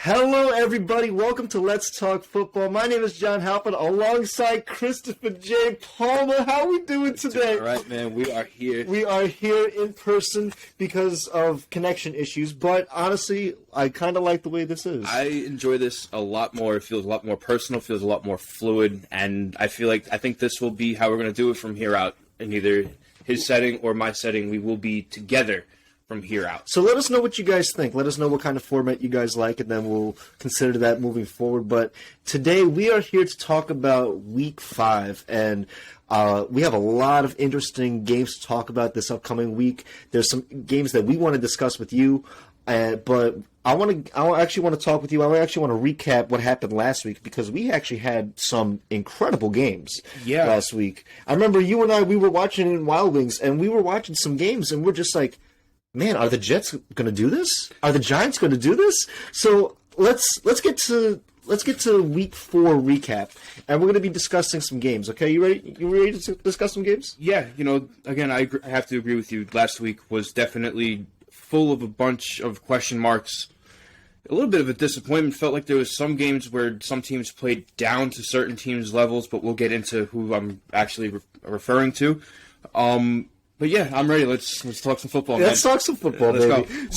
Hello, everybody. Welcome to Let's Talk Football. My name is John Halpin, alongside Christopher J. Palmer. How are we doing today? All right, man. We are here. We are here in person because of connection issues, but honestly, I kind of like the way this is. I enjoy this a lot more. It feels a lot more personal, feels a lot more fluid, and I think this will be how we're going to do it from here out. In either his setting or my setting, we will be together from here out. So let us know what you guys think. Let us know what kind of format you guys like, and then we'll consider that moving forward. But today we are here to talk about Week 5, and we have a lot of interesting games to talk about this upcoming week. There's some games that we want to discuss with you, but I actually want to talk with you. I actually want to recap what happened last week because we actually had some incredible games last week. I remember you and I, we were watching in Wild Wings, and we were watching some games, and we're just like, man, are the Jets going to do this? Are the Giants going to do this? So let's get to Week 4 recap, and we're going to be discussing some games. Okay, you ready? You ready to discuss some games? Yeah, again, I have to agree with you. Last week was definitely full of a bunch of question marks. A little bit of a disappointment. Felt like there was some games where some teams played down to certain teams' levels, but we'll get into who I'm actually referring to. But yeah, I'm ready. Let's talk some football. Let's talk some football, let's baby. Go.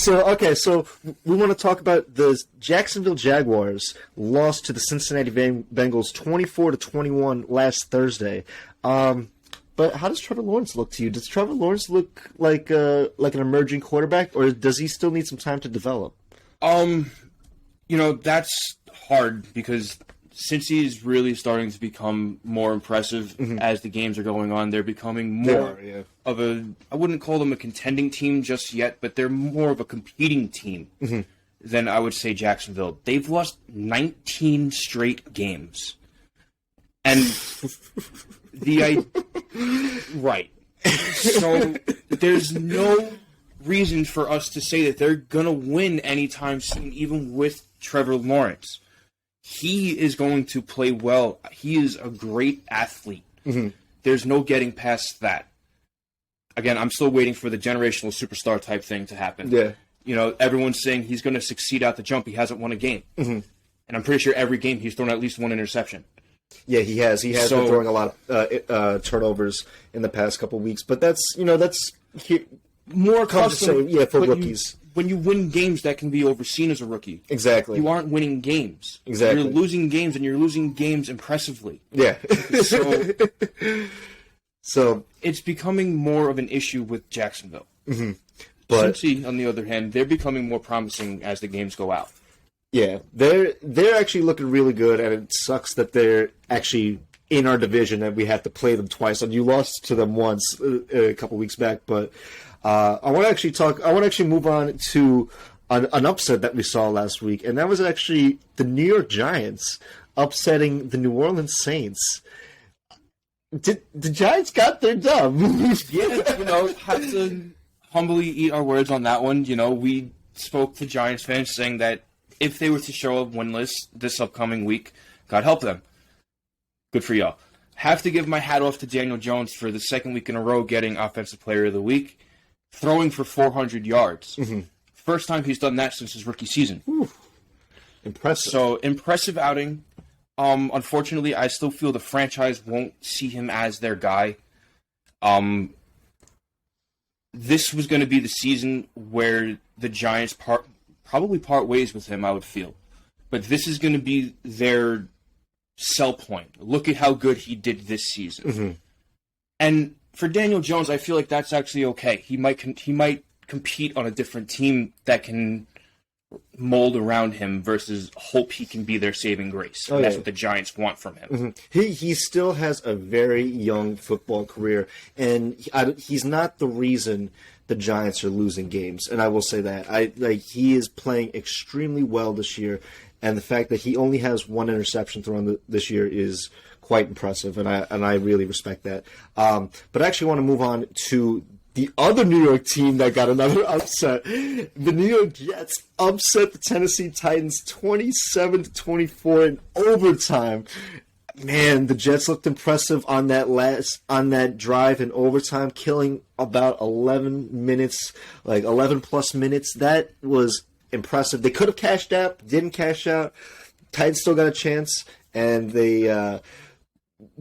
So we want to talk about the Jacksonville Jaguars lost to the Cincinnati Bengals 24-21 last Thursday. But how does Trevor Lawrence look to you? Does Trevor Lawrence look like an emerging quarterback, or does he still need some time to develop? That's hard because since he's really starting to become more impressive as the games are going on, they're becoming more of I wouldn't call them a contending team just yet, but they're more of a competing team than I would say Jacksonville. They've lost 19 straight games. And right. So there's no reason for us to say that they're going to win anytime soon, even with Trevor Lawrence. He is going to play well. He is a great athlete. There's no getting past that. Again, I'm still waiting for the generational superstar type thing to happen. Yeah. Everyone's saying he's going to succeed out the jump. He hasn't won a game. And I'm pretty sure every game he's thrown at least one interception. Yeah, he has. He has been throwing a lot of turnovers in the past couple of weeks. But that's more custom. For rookies. When you win games, that can be overseen as a rookie. Exactly. You aren't winning games. Exactly. You're losing games, and you're losing games impressively. Yeah. So it's becoming more of an issue with Jacksonville. But Cincy, on the other hand, they're becoming more promising as the games go out. Yeah, they're actually llooking really good, and it sucks that they're actually in our division and we have to play them twice. And you lost to them once a couple weeks back, but I want to actually move on to an upset that we saw last week, and that was actually the New York Giants upsetting the New Orleans Saints. The Giants got their dub. Yeah, have to humbly eat our words on that one. We spoke to Giants fans saying that if they were to show up winless this upcoming week, God help them. Good for y'all. Have to give my hat off to Daniel Jones for the second week in a row getting Offensive Player of the Week, throwing for 400 yards. First time he's done that since his rookie season. Impressive. So, impressive outing. Unfortunately, I still feel the franchise won't see him as their guy. This was going to be the season where the Giants probably part ways with him, I would feel. But this is going to be their sell point. Look at how good he did this season. And for Daniel Jones, I feel like that's actually okay. He might compete on a different team that can mold around him versus hope he can be their saving grace. That's what the Giants want from him. He still has a very young football career, and he's not the reason the Giants are losing games. And I will say that he is playing extremely well this year, and the fact that he only has one interception thrown this year is quite impressive, and I really respect that. But I actually want to move on to the other New York team that got another upset. The New York Jets upset the Tennessee Titans 27-24 in overtime. Man, the Jets looked impressive on that drive in overtime, killing about 11 minutes, like 11 plus minutes. That was impressive. They could have cashed out, didn't cash out. Titans still got a chance, and they.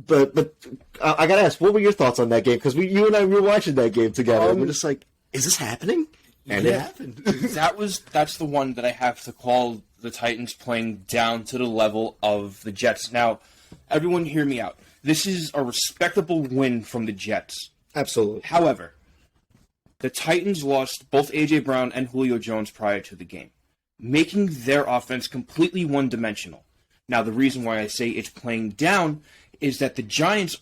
But I gotta ask, what were your thoughts on that game? Because you and I were watching that game together. And we're just like, is this happening? And it happened. That's the one that I have to call the Titans playing down to the level of the Jets. Now, everyone hear me out. This is a respectable win from the Jets. Absolutely. However, the Titans lost both A.J. Brown and Julio Jones prior to the game, making their offense completely one-dimensional. Now, the reason why I say it's playing down is that the Jets,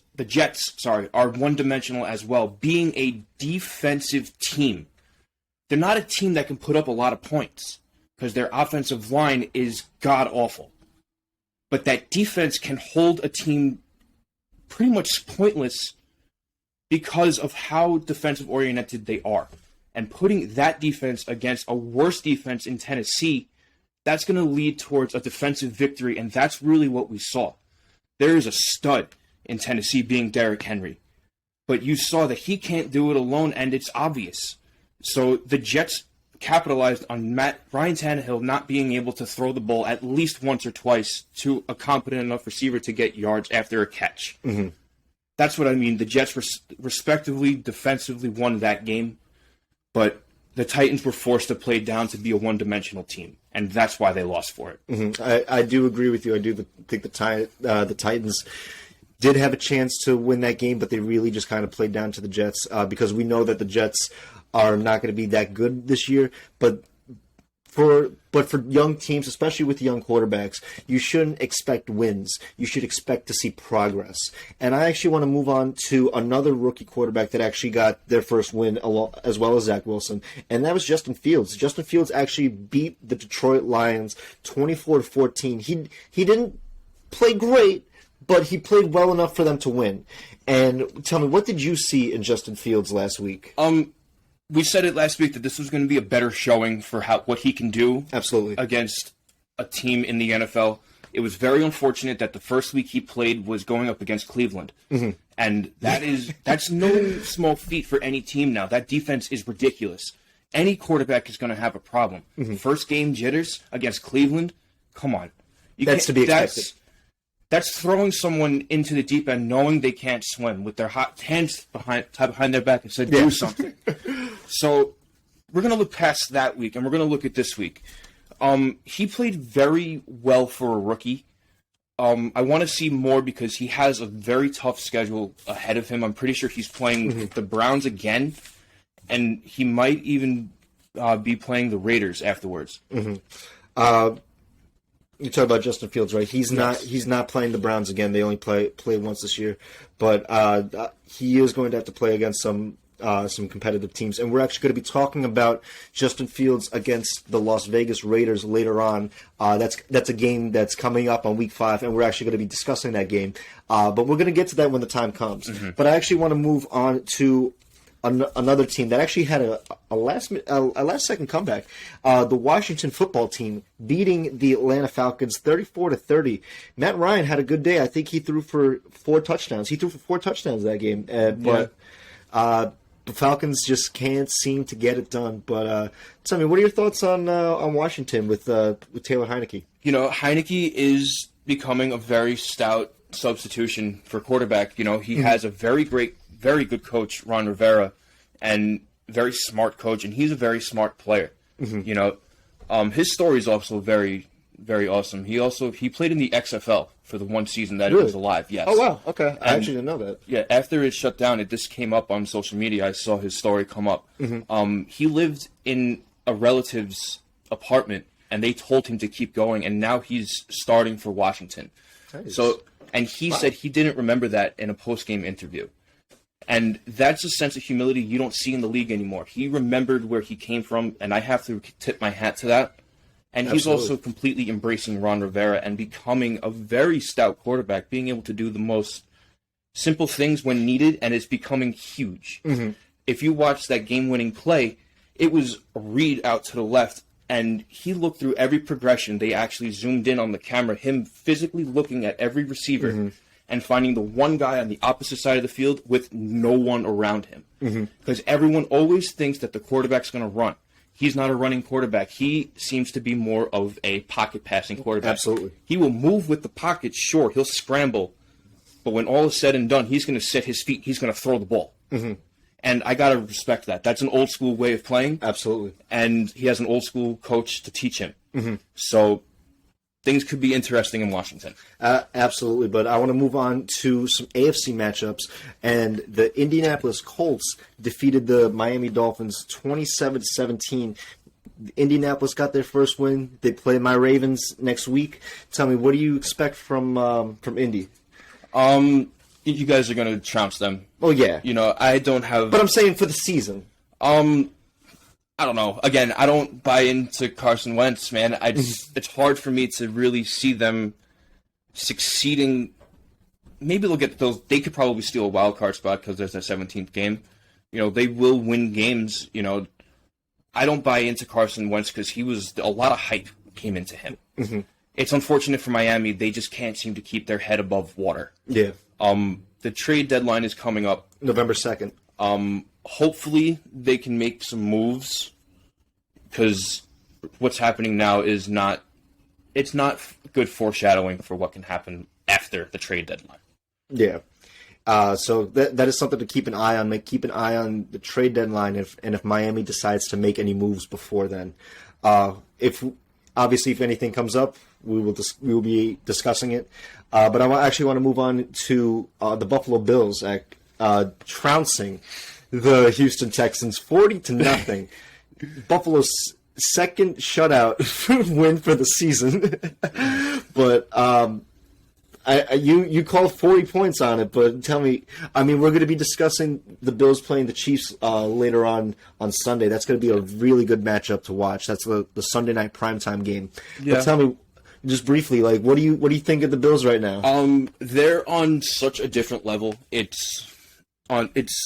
are one-dimensional as well, being a defensive team. They're not a team that can put up a lot of points because their offensive line is god-awful. But that defense can hold a team pretty much pointless because of how defensive-oriented they are. And putting that defense against a worse defense in Tennessee, that's going to lead towards a defensive victory, and that's really what we saw. There is a stud in Tennessee being Derrick Henry. But you saw that he can't do it alone, and it's obvious. So the Jets capitalized on Ryan Tannehill not being able to throw the ball at least once or twice to a competent enough receiver to get yards after a catch. Mm-hmm. That's what I mean. The Jets respectively defensively won that game, but the Titans were forced to play down to be a one-dimensional team, and that's why they lost for it. Mm-hmm. I do agree with you. I do think the Titans did have a chance to win that game, but they really just kind of played down to the Jets because we know that the Jets are not going to be that good this year. But for young teams, especially with young quarterbacks, you shouldn't expect wins. You should expect to see progress. And I actually want to move on to another rookie quarterback that actually got their first win as well as Zach Wilson, and that was Justin Fields. Justin Fields actually beat the Detroit Lions 24-14. He didn't play great, but he played well enough for them to win. And tell me, what did you see in Justin Fields last week? We said it last week that this was going to be a better showing for what he can do absolutely against a team in the NFL. It was very unfortunate that the first week he played was going up against Cleveland. Mm-hmm. And that's no small feat for any team now. That defense is ridiculous. Any quarterback is going to have a problem. Mm-hmm. First game jitters against Cleveland, come on. That's to be expected. That's throwing someone into the deep end knowing they can't swim with their hot hands behind their back and said, do something. So we're going to look past that week, and we're going to look at this week. He played very well for a rookie. I want to see more because he has a very tough schedule ahead of him. I'm pretty sure he's playing the Browns again, and he might even be playing the Raiders afterwards. Mm-hmm. You talk about Justin Fields, right? He's not playing the Browns again. They only played once this year, but he is going to have to play against some competitive teams. And we're actually going to be talking about Justin Fields against the Las Vegas Raiders later on. That's a game that's coming up on Week 5, and we're actually going to be discussing that game. But we're going to get to that when the time comes. Mm-hmm. But I actually want to move on to another team that actually had a last second comeback. The Washington football team beating the Atlanta Falcons 34-30. Matt Ryan had a good day. I think he threw for 4 touchdowns. He threw for 4 touchdowns that game. But the Falcons just can't seem to get it done. But tell me, what are your thoughts on Washington with Taylor Heineke? You know, Heineke is becoming a very stout substitution for quarterback. You know, he has a very good coach, Ron Rivera, and very smart coach, and he's a very smart player. Mm-hmm. You know, his story is also very, very awesome. He played in the XFL for the one season that it was alive. Yes. Oh wow. Okay. I actually didn't know that. Yeah. After it shut down, this came up on social media. I saw his story come up. Mm-hmm. He lived in a relative's apartment, and they told him to keep going, and now he's starting for Washington. Nice. And he said he didn't remember that in a post-game interview. And that's a sense of humility you don't see in the league anymore. He remembered where he came from, and I have to tip my hat to that. And he's also completely embracing Ron Rivera and becoming a very stout quarterback, being able to do the most simple things when needed, and it's becoming huge. Mm-hmm. If you watch that game-winning play, it was a read out to the left, and he looked through every progression. They actually zoomed in on the camera, him physically looking at every receiver. Mm-hmm. And finding the one guy on the opposite side of the field with no one around him. Because everyone always thinks that the quarterback's going to run. He's not a running quarterback. He seems to be more of a pocket passing quarterback. Absolutely. He will move with the pocket, sure. He'll scramble. But when all is said and done, he's going to set his feet. He's going to throw the ball. Mm-hmm. And I got to respect that. That's an old school way of playing. Absolutely. And he has an old school coach to teach him. Mm-hmm. So things could be interesting in Washington. Absolutely, but I want to move on to some AFC matchups. And the Indianapolis Colts defeated the Miami Dolphins 27-17. Indianapolis got their first win. They play my Ravens next week. Tell me, what do you expect from Indy? You guys are going to trounce them. Oh, yeah. I don't have... But I'm saying for the season. I don't know. Again, I don't buy into Carson Wentz, man. It's hard for me to really see them succeeding. Maybe they'll get those. They could probably steal a wild card spot because there's that 17th game. They will win games. I don't buy into Carson Wentz because a lot of hype came into him. Mm-hmm. It's unfortunate for Miami. They just can't seem to keep their head above water. Yeah. The trade deadline is coming up. November 2nd. Hopefully they can make some moves because what's happening now is not good foreshadowing for what can happen after the trade deadline. Yeah. So that is something to keep an eye on. Keep an eye on the trade deadline if Miami decides to make any moves before then. If anything comes up, we will be discussing it. But I actually want to move on to the Buffalo Bills trouncing the Houston Texans 40-0. Buffalo's second shutout win for the season. But you called 40 points on it, but tell me, we're going to be discussing the Bills playing the Chiefs later on Sunday. That's going to be a really good matchup to watch. That's the Sunday night primetime game. Yeah. But tell me, just briefly, what do you think of the Bills right now? They're on such a different level. It's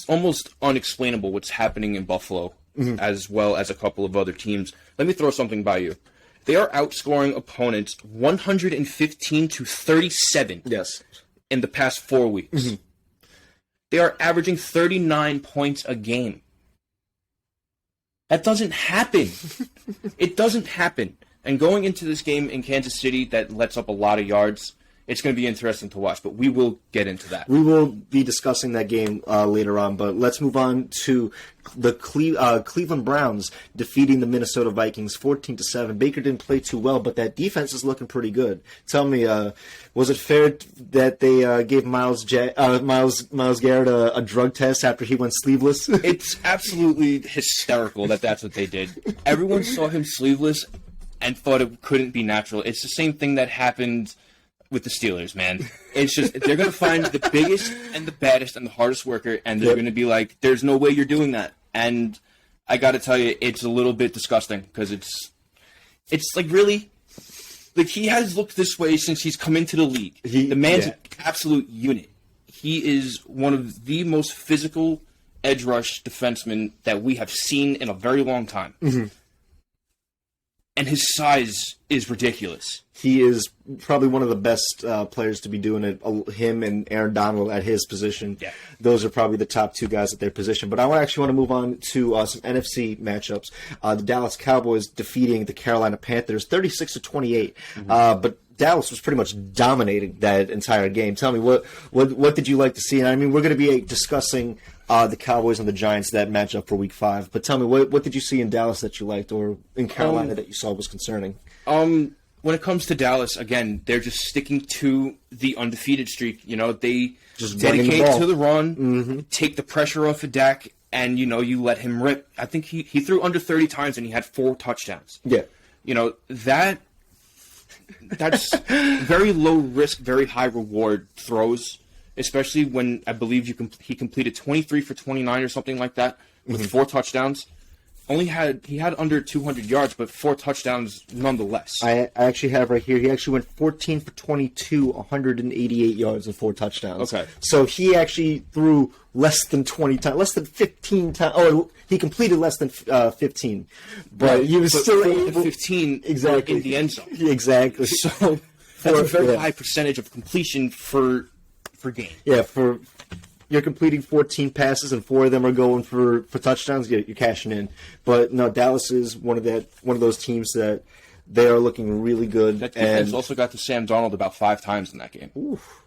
almost unexplainable what's happening in Buffalo, mm-hmm. as well as a couple of other teams. Let me throw something by you. They are outscoring opponents 115-37. Yes. In the past 4 weeks. Mm-hmm. They are averaging 39 points a game. That doesn't happen. It doesn't happen. And going into this game in Kansas City that lets up a lot of yards, it's going to be interesting to watch, but we will get into that. We will be discussing that game later on, but let's move on to the Cleveland Browns defeating the Minnesota Vikings 14-7. Baker didn't play too well, but that defense is looking pretty good. Tell me, was it fair that they gave Myles Garrett a drug test after he went sleeveless? It's absolutely hysterical that's what they did. Everyone saw him sleeveless and thought it couldn't be natural. It's the same thing that happened with the Steelers, man. It's just, they're going to find the biggest and the baddest and the hardest worker, and they're going to be like, there's no way you're doing that. And I got to tell you, it's a little bit disgusting, because it's like, really? Like, he has looked this way since he's come into the league. The man's an absolute unit. He is one of the most physical edge rush defensemen that we have seen in a very long time. Mm-hmm. And his size is ridiculous. He is probably one of the best players to be doing it. Him and Aaron Donald at his position. Yeah. Those are probably the top two guys at their position. But I actually want to move on to some NFC matchups. The Dallas Cowboys defeating the Carolina Panthers 36-28. Mm-hmm. But Dallas was pretty much dominating that entire game. Tell me, what did you like to see? And we're going to be discussing the Cowboys and the Giants, that matchup for Week 5. But tell me, what did you see in Dallas that you liked, or in Carolina that you saw was concerning? When it comes to Dallas, again, they're just sticking to the undefeated streak. They just dedicate to the run, mm-hmm. take the pressure off of Dak, and, you let him rip. I think he threw under 30 times, and he had 4 touchdowns. Yeah. That's very low risk, very high reward throws, especially when I believe he completed 23 for 29 or something like that with mm-hmm. 4 touchdowns. He had under 200 yards, but 4 touchdowns nonetheless. I actually have right here. He actually went 14 for 22, 188 yards and 4 touchdowns. Okay. So he actually threw less than 20 times, less than 15 times. Oh, he completed less than 15, but he was still able. 15 exactly in the end zone. Exactly. So that's a very high percentage of completion for game. Yeah, for you're completing 14 passes and 4 of them are going for touchdowns, you're cashing in. But no, Dallas is one of those teams that they are looking really good. That defense also got to Sam Darnold about 5 times in that game. Oof.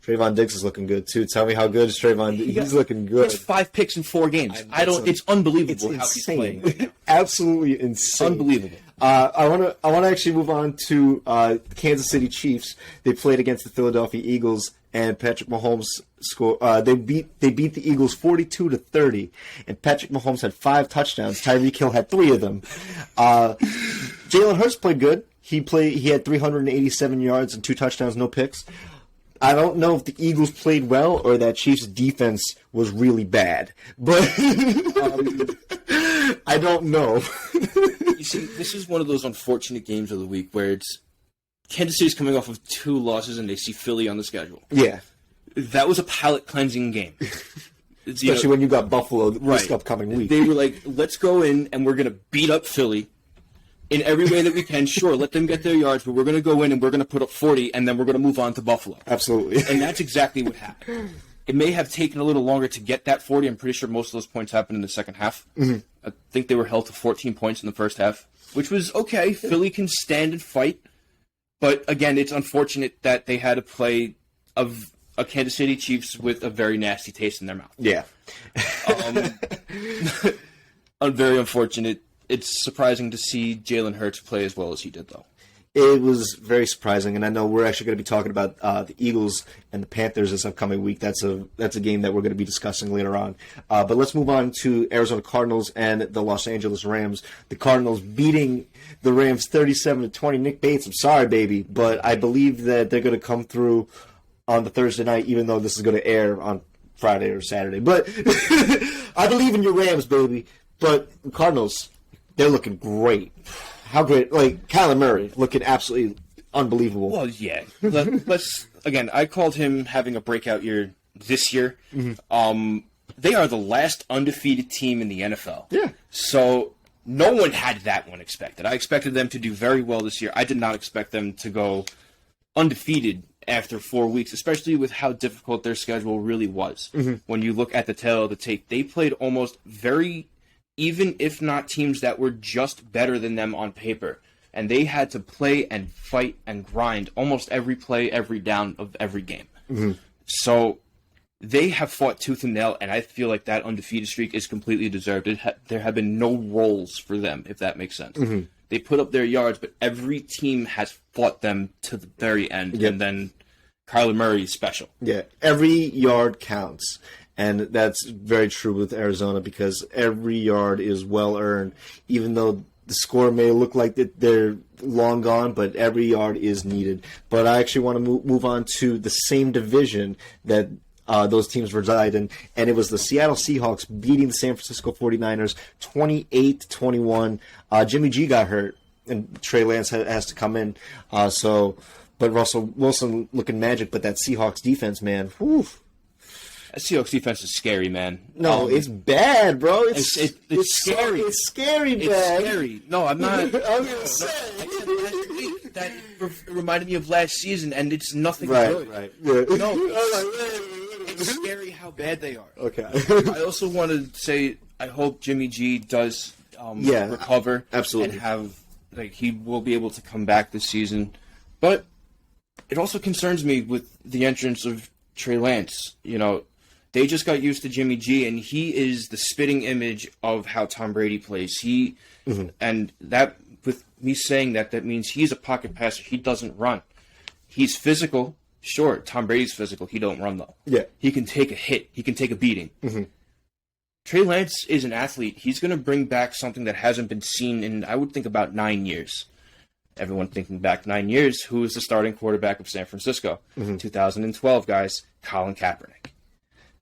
Trayvon Diggs is looking good too. Tell me how good is Trayvon Diggs? He's looking good. He has 5 picks in 4 games. It's unbelievable how he's playing right now. Absolutely insane. Unbelievable. I want to actually move on to the Kansas City Chiefs. They played against the Philadelphia Eagles, and Patrick Mahomes scored. They beat the Eagles 42-30, and Patrick Mahomes had 5 touchdowns. Tyreek Hill had 3 of them. Jalen Hurts played good. He had 387 yards and 2 touchdowns, no picks. I don't know if the Eagles played well or that Chiefs defense was really bad, but I don't know. You see, this is one of those unfortunate games of the week where it's Kansas City's coming off of 2 losses and they see Philly on the schedule. Yeah. That was a palate-cleansing game. Especially when you got Buffalo this upcoming week. They were like, let's go in and we're going to beat up Philly in every way that we can. Sure, let them get their yards, but we're going to go in and we're going to put up 40, and then we're going to move on to Buffalo. Absolutely. And that's exactly what happened. It may have taken a little longer to get that 40. I'm pretty sure most of those points happened in the second half. Mm-hmm. I think they were held to 14 points in the first half, which was okay. Philly can stand and fight. But, again, it's unfortunate that they had to play a Kansas City Chiefs with a very nasty taste in their mouth. Yeah. Very unfortunate. It's surprising to see Jalen Hurts play as well as he did, though. It was very surprising, and I know we're actually going to be talking about the Eagles and the Panthers this upcoming week. That's a game that we're going to be discussing later on. But let's move on to Arizona Cardinals and the Los Angeles Rams. The Cardinals beating the Rams 37-20. Nick Bates, I'm sorry, baby, but I believe that they're going to come through on the Thursday night, even though this is going to air on Friday or Saturday. But I believe in your Rams, baby. But the Cardinals, they're looking great. How great! Like Kyler Murray, looking absolutely unbelievable. Well, yeah. Let's again. I called him having a breakout year this year. Mm-hmm. They are the last undefeated team in the NFL. Yeah. So no one had that one expected. I expected them to do very well this year. I did not expect them to go undefeated after 4 weeks, especially with how difficult their schedule really was. Mm-hmm. When you look at the tail of the tape, they played almost even if not teams that were just better than them on paper. And they had to play and fight and grind almost every play, every down of every game. Mm-hmm. So they have fought tooth and nail, and I feel like that undefeated streak is completely deserved. There have been no roles for them, if that makes sense. Mm-hmm. They put up their yards, but every team has fought them to the very end. Yep. And then Kyler Murray is special. Yeah, every yard counts. And that's very true with Arizona because every yard is well earned, even though the score may look like that they're long gone, but every yard is needed. But I actually want to move on to the same division that those teams reside in, and it was the Seattle Seahawks beating the San Francisco 49ers 28-21. Jimmy G got hurt, and Trey Lance has to come in. But Russell Wilson looking magic, but that Seahawks defense, man, whew. That Seahawks defense is scary, man. No, it's bad, bro. It's scary. It's scary, bad. It's scary. No, I'm not. I was gonna say. That reminded me of last season, and it's nothing good. Right. Yeah. No, it's scary how bad they are. Okay. I also want to say I hope Jimmy G does recover. Absolutely. And he will be able to come back this season. But it also concerns me with the entrance of Trey Lance. They just got used to Jimmy G, and he is the spitting image of how Tom Brady plays. And that, with me saying that means he's a pocket passer. He doesn't run. He's physical. Sure, Tom Brady's physical. He don't run, though. Yeah. He can take a hit. He can take a beating. Mm-hmm. Trey Lance is an athlete. He's going to bring back something that hasn't been seen in, I would think, about 9 years. Everyone thinking back 9 years, who was the starting quarterback of San Francisco? Mm-hmm. 2012, guys, Colin Kaepernick.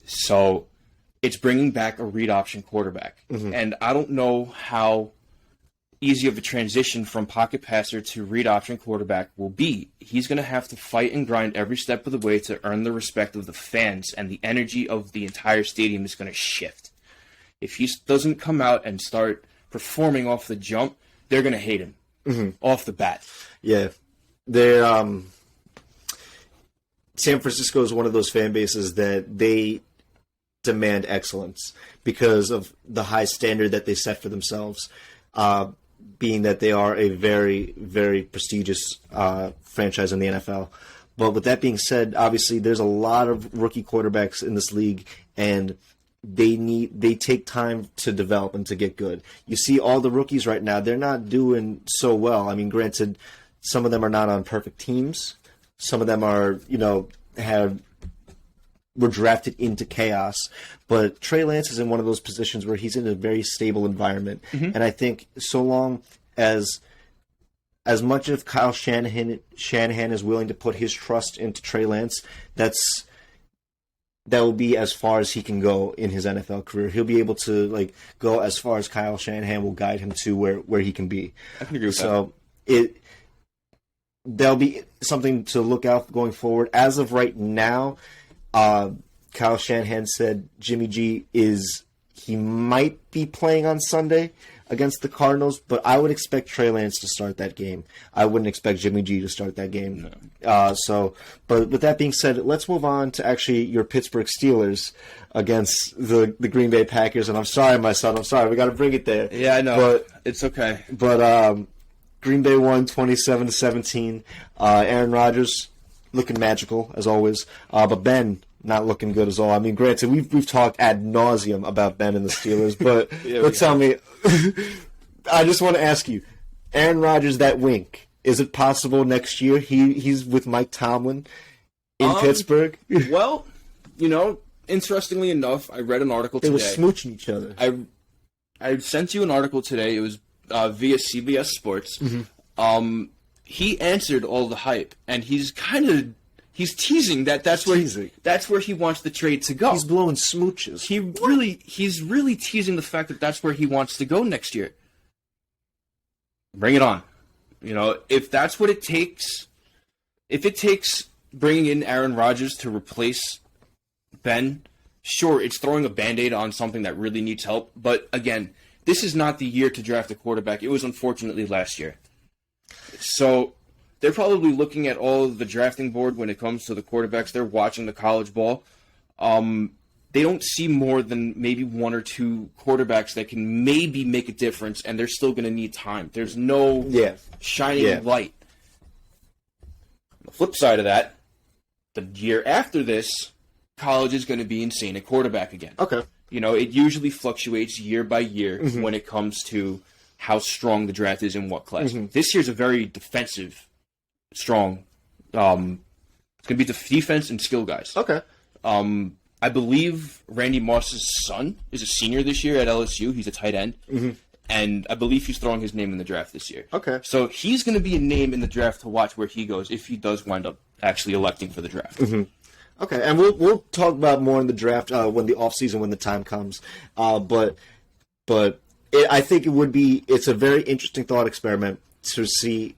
So it's bringing back a read option quarterback. Mm-hmm. And I don't know how easy of a transition from pocket passer to read option quarterback will be. He's going to have to fight and grind every step of the way to earn the respect of the fans, and the energy of the entire stadium is going to shift. If he doesn't come out and start performing off the jump, they're going to hate him off the bat. Yeah. They're San Francisco is one of those fan bases that they demand excellence because of the high standard that they set for themselves, being that they are a very, very prestigious franchise in the NFL. But with that being said, obviously there's a lot of rookie quarterbacks in this league, and they take time to develop and to get good. You see all the rookies right now, they're not doing so well. I mean, granted, some of them are not on perfect teams. Some of them are, were drafted into chaos. But Trey Lance is in one of those positions where he's in a very stable environment. Mm-hmm. And I think so long as much as Kyle Shanahan is willing to put his trust into Trey Lance, that will be as far as he can go in his NFL career. He'll be able to go as far as Kyle Shanahan will guide him to where he can be. I can agree with that. So there'll be something to look out going forward. As of right now, Kyle Shanahan said Jimmy G he might be playing on Sunday against the Cardinals, but I would expect Trey Lance to start that game. I wouldn't expect Jimmy G to start that game. No. But with that being said, let's move on to actually your Pittsburgh Steelers against the Green Bay Packers. And I'm sorry, my son. I'm sorry. We got to bring it there. Yeah, I know. But it's okay. But Green Bay won 27-17. Aaron Rodgers looking magical as always. But Ben not looking good as all. I mean, granted, we've talked ad nauseum about Ben and the Steelers, but tell me, I just want to ask you, Aaron Rodgers, that wink, is it possible next year he's with Mike Tomlin in Pittsburgh? Well, interestingly enough, I read an article today. They were smooching each other. I sent you an article today. It was via CBS Sports. Mm-hmm. He answered all the hype, and he's teasing that's where he wants the trade to go. He's blowing smooches. He's really teasing the fact that that's where he wants to go next year. Bring it on. If that's what it takes, if it takes bringing in Aaron Rodgers to replace Ben, sure, it's throwing a Band-Aid on something that really needs help. But again, this is not the year to draft a quarterback. It was unfortunately last year. So they're probably looking at all of the drafting board when it comes to the quarterbacks. They're watching the college ball. They don't see more than maybe one or two quarterbacks that can maybe make a difference, and they're still going to need time. There's no shining light. On the flip side of that, the year after this, college is going to be insane at quarterback again. Okay. It usually fluctuates year by year mm-hmm. when it comes to how strong the draft is in what class. Mm-hmm. This year's a very defensive strong. It's going to be the defense and skill guys. Okay. I believe Randy Moss's son is a senior this year at LSU. He's a tight end. Mm-hmm. And I believe he's throwing his name in the draft this year. Okay. So he's going to be a name in the draft to watch where he goes if he does wind up actually electing for the draft. Mm-hmm. Okay, and we'll talk about more in the draft when the offseason, when the time comes. But I think it's a very interesting thought experiment to see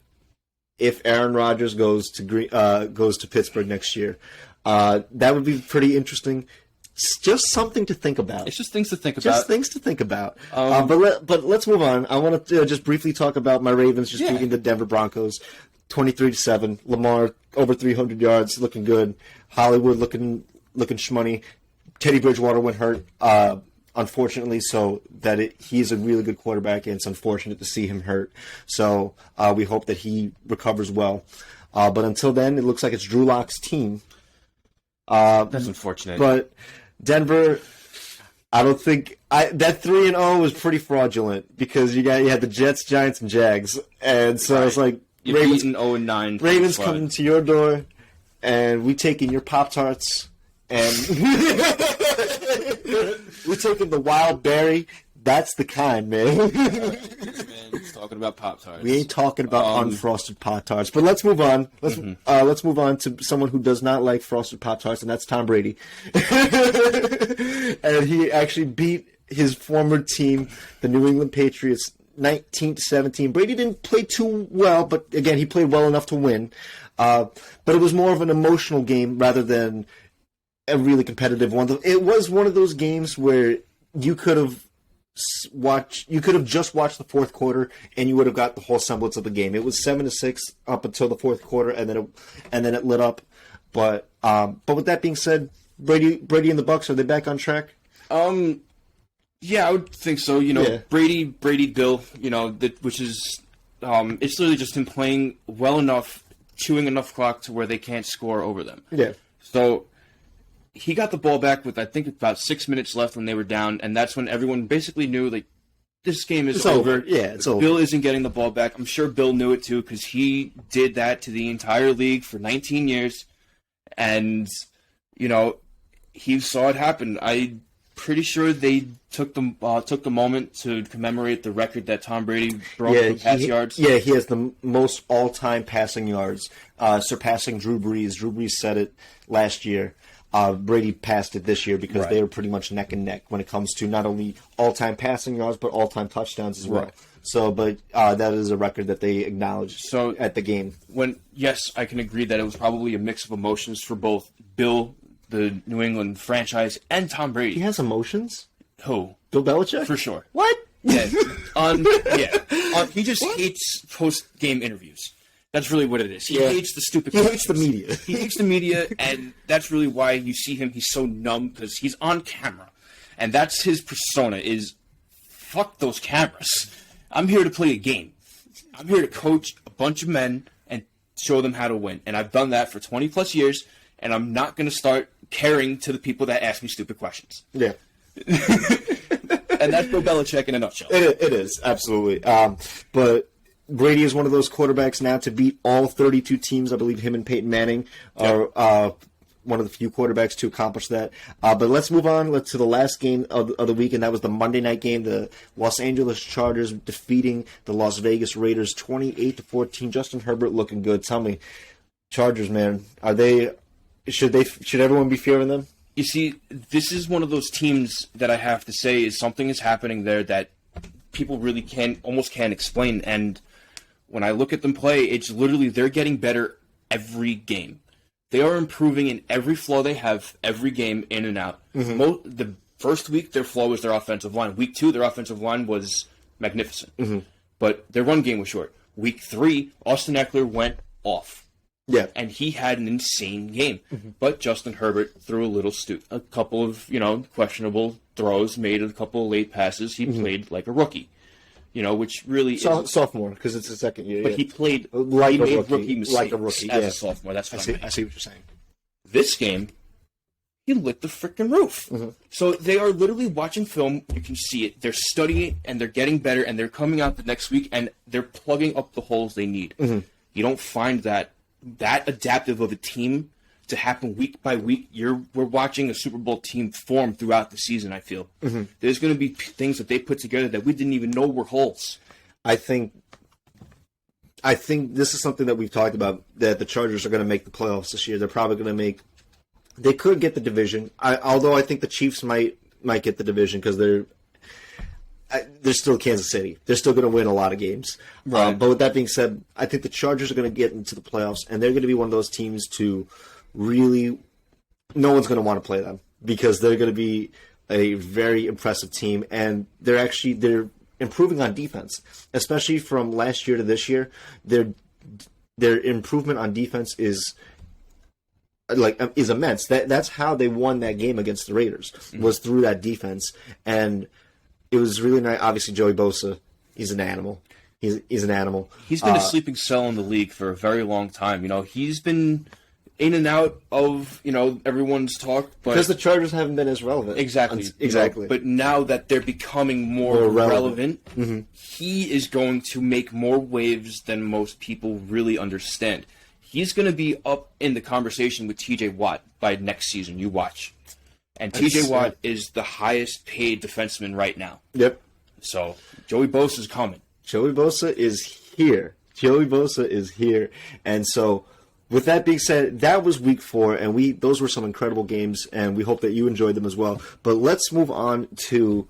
if Aaron Rodgers goes to Pittsburgh next year. That would be pretty interesting. It's just something to think about. It's just things to think about. Just things to think about. But let's move on. I want to just briefly talk about my Ravens just beating the Denver Broncos, 23-7. Lamar over 300 yards, looking good. Hollywood looking shmoney. Teddy Bridgewater went hurt, unfortunately, so that he's a really good quarterback, and it's unfortunate to see him hurt. So we hope that he recovers well. But until then, it looks like it's Drew Lock's team. That's unfortunate. But Denver, I don't think that 3-0 was pretty fraudulent because you had the Jets, Giants, and Jags, and so it's like Ravens 0-9. Ravens coming to your door, and we taking your Pop-Tarts, and we're taking the wild berry. That's the kind, man. He's talking about Pop-Tarts. We ain't talking about unfrosted Pop-Tarts. But let's move on. Let's move on to someone who does not like frosted Pop-Tarts, and that's Tom Brady. And he actually beat his former team, the New England Patriots, 19-17. Brady didn't play too well, but again, he played well enough to win. But it was more of an emotional game rather than a really competitive one. It was one of those games where you could have just watched the fourth quarter and you would have got the whole semblance of the game. It was 7-6 up until the fourth quarter, and then it lit up. But with that being said, Brady and the Bucks, are they back on track? Yeah, I would think so. Brady, Bill. Which is it's literally just him playing well enough, chewing enough clock to where they can't score over them. Yeah. So he got the ball back with I think about 6 minutes left when they were down, and that's when everyone basically knew like this game is over. Yeah, it's over. Bill isn't getting the ball back. I'm sure Bill knew it too because he did that to the entire league for 19 years, and he saw it happen. I'm pretty sure they took the moment to commemorate the record that Tom Brady broke for pass yards. Yeah, he has the most all-time passing yards, surpassing Drew Brees. Drew Brees said it last year. Brady passed it this year because they were pretty much neck and neck when it comes to not only all-time passing yards but all-time touchdowns as well. Right. So, but that is a record that they acknowledged at the game. Yes, I can agree that it was probably a mix of emotions for both Bill, the New England franchise, and Tom Brady. He has emotions? Who? Bill Belichick? For sure. What? Yeah. He just hates post-game interviews. That's really what it is. He hates the stupid questions. He hates the media. He hates the media, and that's really why you see him. He's so numb because he's on camera. And that's his persona is, fuck those cameras. I'm here to play a game. I'm here to coach a bunch of men and show them how to win. And I've done that for 20-plus years, and I'm not going to start caring to the people that ask me stupid questions. Yeah. And that's Bill Belichick in a nutshell. It is, absolutely. But Brady is one of those quarterbacks now to beat all 32 teams. I believe him and Peyton Manning are one of the few quarterbacks to accomplish that. But let's move on to the last game of the week, and that was the Monday night game. The Los Angeles Chargers defeating the Las Vegas Raiders 28-14. Justin Herbert looking good. Tell me, Chargers, man, should everyone be fearing them? You see, this is one of those teams that I have to say is something is happening there that people really almost can't explain. And when I look at them play, it's literally they're getting better every game. They are improving in every flaw they have, every game, in and out. Mm-hmm. The first week, their flaw was their offensive line. Week 2, their offensive line was magnificent. Mm-hmm. But their run game was short. Week 3, Austin Eckler went off. Yeah, and he had an insane game. Mm-hmm. But Justin Herbert threw a couple of questionable throws, made a couple of late passes. He played like a rookie, which really sophomore because it's his second year. But he played like he a made rookie, rookie mistakes like a rookie as a sophomore. That's what I see what you're saying. This game, he lit the freaking roof. Mm-hmm. So they are literally watching film. You can see it. They're studying it, and they're getting better, and they're coming out the next week, and they're plugging up the holes they need. Mm-hmm. You don't find that adaptive of a team to happen week by week. We're watching a Super Bowl team form throughout the season, I feel. Mm-hmm. There's going to be things that they put together that we didn't even know were holes. I think this is something that we've talked about, that the Chargers are going to make the playoffs this year. They're probably going to they could get the division. Although I think the Chiefs might get the division because they're still Kansas City. They're still going to win a lot of games. Right. But with that being said, I think the Chargers are going to get into the playoffs, and they're going to be one of those teams to really – no one's going to want to play them because they're going to be a very impressive team, and they're improving on defense, especially from last year to this year. Their improvement on defense is immense. That's how they won that game against the Raiders, was through that defense, and – it was really nice. Obviously, Joey Bosa, he's an animal. He's an animal. He's been a sleeping cell in the league for a very long time. He's been in and out of everyone's talk, but because the Chargers haven't been as relevant. Exactly. But now that they're becoming more relevant, mm-hmm. he is going to make more waves than most people really understand. He's going to be up in the conversation with T.J. Watt by next season. You watch. And T.J. Watt is the highest paid defenseman right now. Yep. So, Joey Bosa is coming. Joey Bosa is here. And so, with that being said, that was week 4, and those were some incredible games, and we hope that you enjoyed them as well. But let's move on to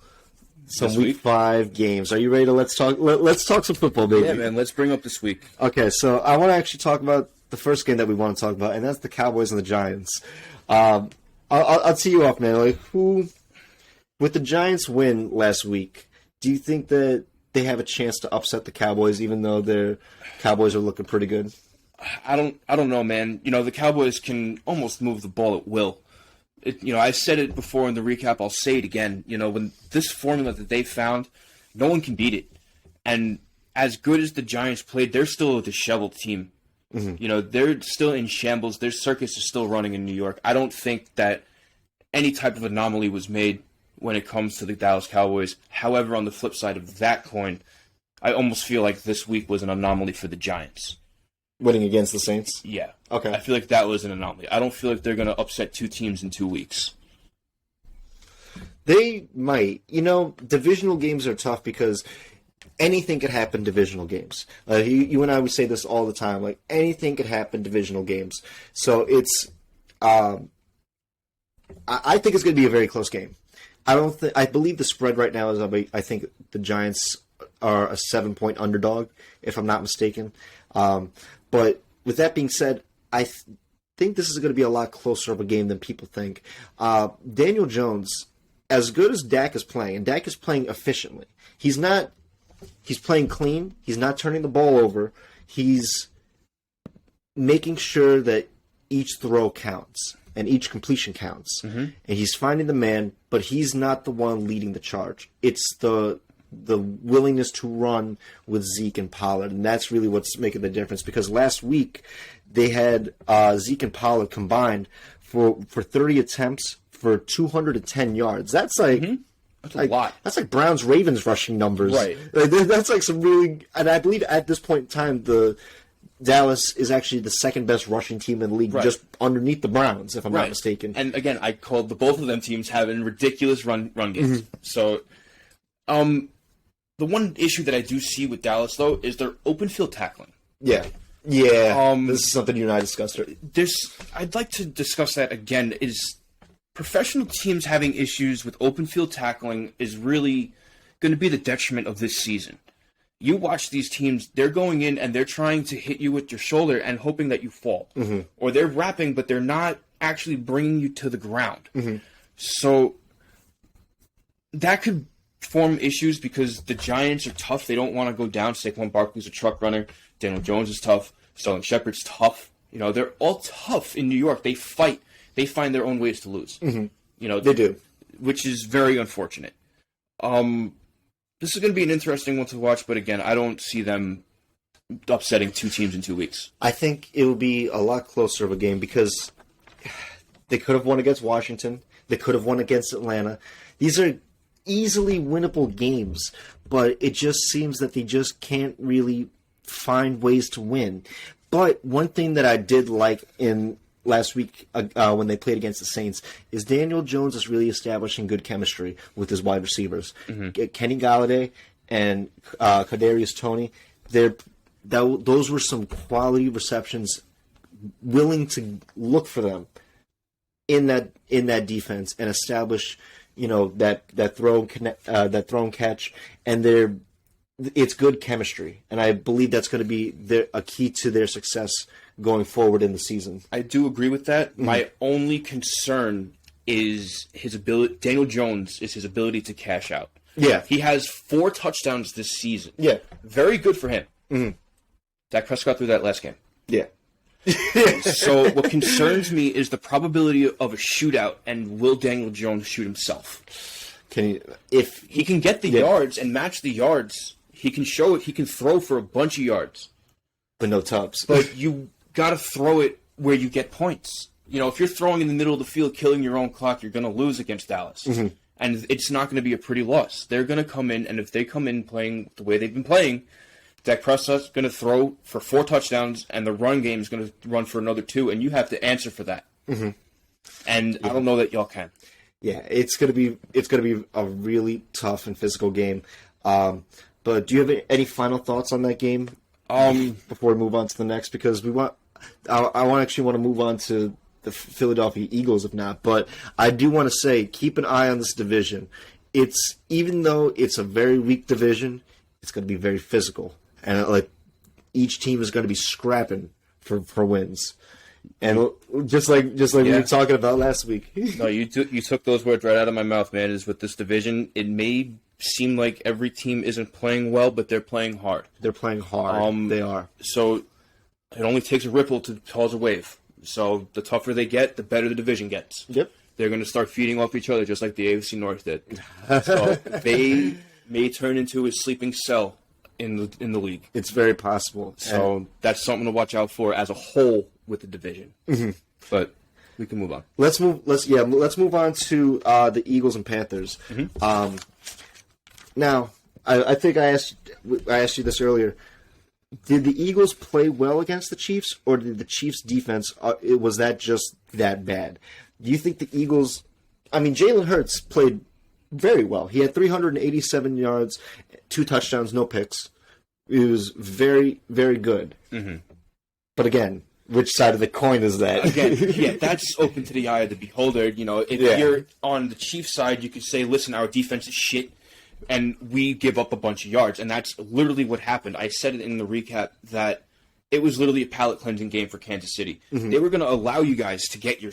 some week 5 games. Are you ready to let's talk some football, baby? Yeah, man. Let's bring up this week. Okay, so I want to actually talk about the first game that we want to talk about, and that's the Cowboys and the Giants. I'll tee you off, man. With the Giants' win last week, do you think that they have a chance to upset the Cowboys, even though their Cowboys are looking pretty good? I don't know, man. The Cowboys can almost move the ball at will. I said it before in the recap. I'll say it again. When this formula that they found, no one can beat it. And as good as the Giants played, they're still a disheveled team. Mm-hmm. They're still in shambles. Their circus is still running in New York. I don't think that any type of anomaly was made when it comes to the Dallas Cowboys. However, on the flip side of that coin, I almost feel like this week was an anomaly for the Giants. Winning against the Saints? Yeah. Okay. I feel like that was an anomaly. I don't feel like they're going to upset two teams in 2 weeks. They might. Divisional games are tough because anything could happen divisional games. You and I would say this all the time. Like, anything could happen divisional games. So it's... I think it's going to be a very close game. I believe the spread right now is, I think the Giants are a 7-point underdog, if I'm not mistaken. But with that being said, I think this is going to be a lot closer of a game than people think. Daniel Jones, as good as Dak is playing, and Dak is playing efficiently. He's playing clean. He's not turning the ball over. He's making sure that each throw counts and each completion counts. Mm-hmm. And he's finding the man, but he's not the one leading the charge. It's the willingness to run with Zeke and Pollard, and that's really what's making the difference. Because last week they had Zeke and Pollard combined for 30 attempts for 210 yards. That's like that's a lot. That's like Browns Ravens rushing numbers, right? That's like some really. And I believe at this point in time, the Dallas is actually the second best rushing team in the league, just underneath the Browns, if I'm not mistaken. And again, I called both of them teams having ridiculous run games. Mm-hmm. So, the one issue that I do see with Dallas, though, is their open field tackling. Yeah. This is something you and I discussed. I'd like to discuss that again. Is professional teams having issues with open field tackling is really going to be the detriment of this season. You watch these teams; they're going in and they're trying to hit you with your shoulder and hoping that you fall, or they're wrapping, but they're not actually bringing you to the ground. Mm-hmm. So that could form issues because the Giants are tough. They don't want to go down. Saquon Barkley's a truck runner. Daniel Jones is tough. Sterling Shepard's tough. They're all tough in New York. They fight. They find their own ways to lose. Mm-hmm. They do, which is very unfortunate. This is going to be an interesting one to watch, but again, I don't see them upsetting two teams in 2 weeks. I think it will be a lot closer of a game because they could have won against Washington. They could have won against Atlanta. These are easily winnable games, but it just seems that they just can't really find ways to win. But one thing that I did like in last week when they played against the Saints is Daniel Jones is really establishing good chemistry with his wide receivers. Mm-hmm. Kenny Galladay and Kadarius Toney, those were some quality receptions, willing to look for them in that defense and establish that throw and catch, and it's good chemistry, and I believe that's going to be a key to their success going forward in the season. I do agree with that. Mm-hmm. My only concern is his ability. Daniel Jones is his ability to cash out. Yeah, he has 4 touchdowns this season. Yeah, very good for him. Mm-hmm. Dak Prescott threw that last game. Yeah. So what concerns me is the probability of a shootout, and will Daniel Jones shoot himself? If he can get the yards and match the yards, he can show it. He can throw for a bunch of yards, but no tubs. But you got to throw it where you get points. If you're throwing in the middle of the field, killing your own clock, you're going to lose against Dallas, and it's not going to be a pretty loss. They're going to come in, and if they come in playing the way they've been playing, Dak Prescott's going to throw for 4 touchdowns, and the run game is going to run for another 2, and you have to answer for that. Mm-hmm. And I don't know that y'all can. Yeah, it's going to be a really tough and physical game. But do you have any final thoughts on that game before we move on to the next? Because I actually want to move on to the Philadelphia Eagles, if not. But I do want to say, keep an eye on this division. Even though it's a very weak division, it's going to be very physical. And each team is going to be scrapping for wins, and just like we were talking about last week. No, you took those words right out of my mouth, man. Is with this division, it may seem like every team isn't playing well, but they're playing hard. They're playing hard. They are. So it only takes a ripple to cause a wave. So the tougher they get, the better the division gets. Yep. They're going to start feeding off each other just like the AFC North did. So they may turn into a sleeping cell in the league. It's very possible. So that's something to watch out for as a whole with the division. Mm-hmm. But we can move on. Let's move on to the Eagles and Panthers. Mm-hmm. Now, I think I asked you this earlier. Did the Eagles play well against the Chiefs, or did the Chiefs' defense was that just that bad? Do you think the Eagles? I mean, Jalen Hurts played very well. He had 387 yards, 2 touchdowns, no picks. It was very, very good. Mm-hmm. But again, which side of the coin is that? Again, yeah, that's open to the eye of the beholder. You know, if you're on the Chiefs side, you could say, "Listen, our defense is shit, and we give up a bunch of yards," and that's literally what happened. I said it in the recap that it was literally a palate cleansing game for Kansas City. Mm-hmm. They were going to allow you guys to get your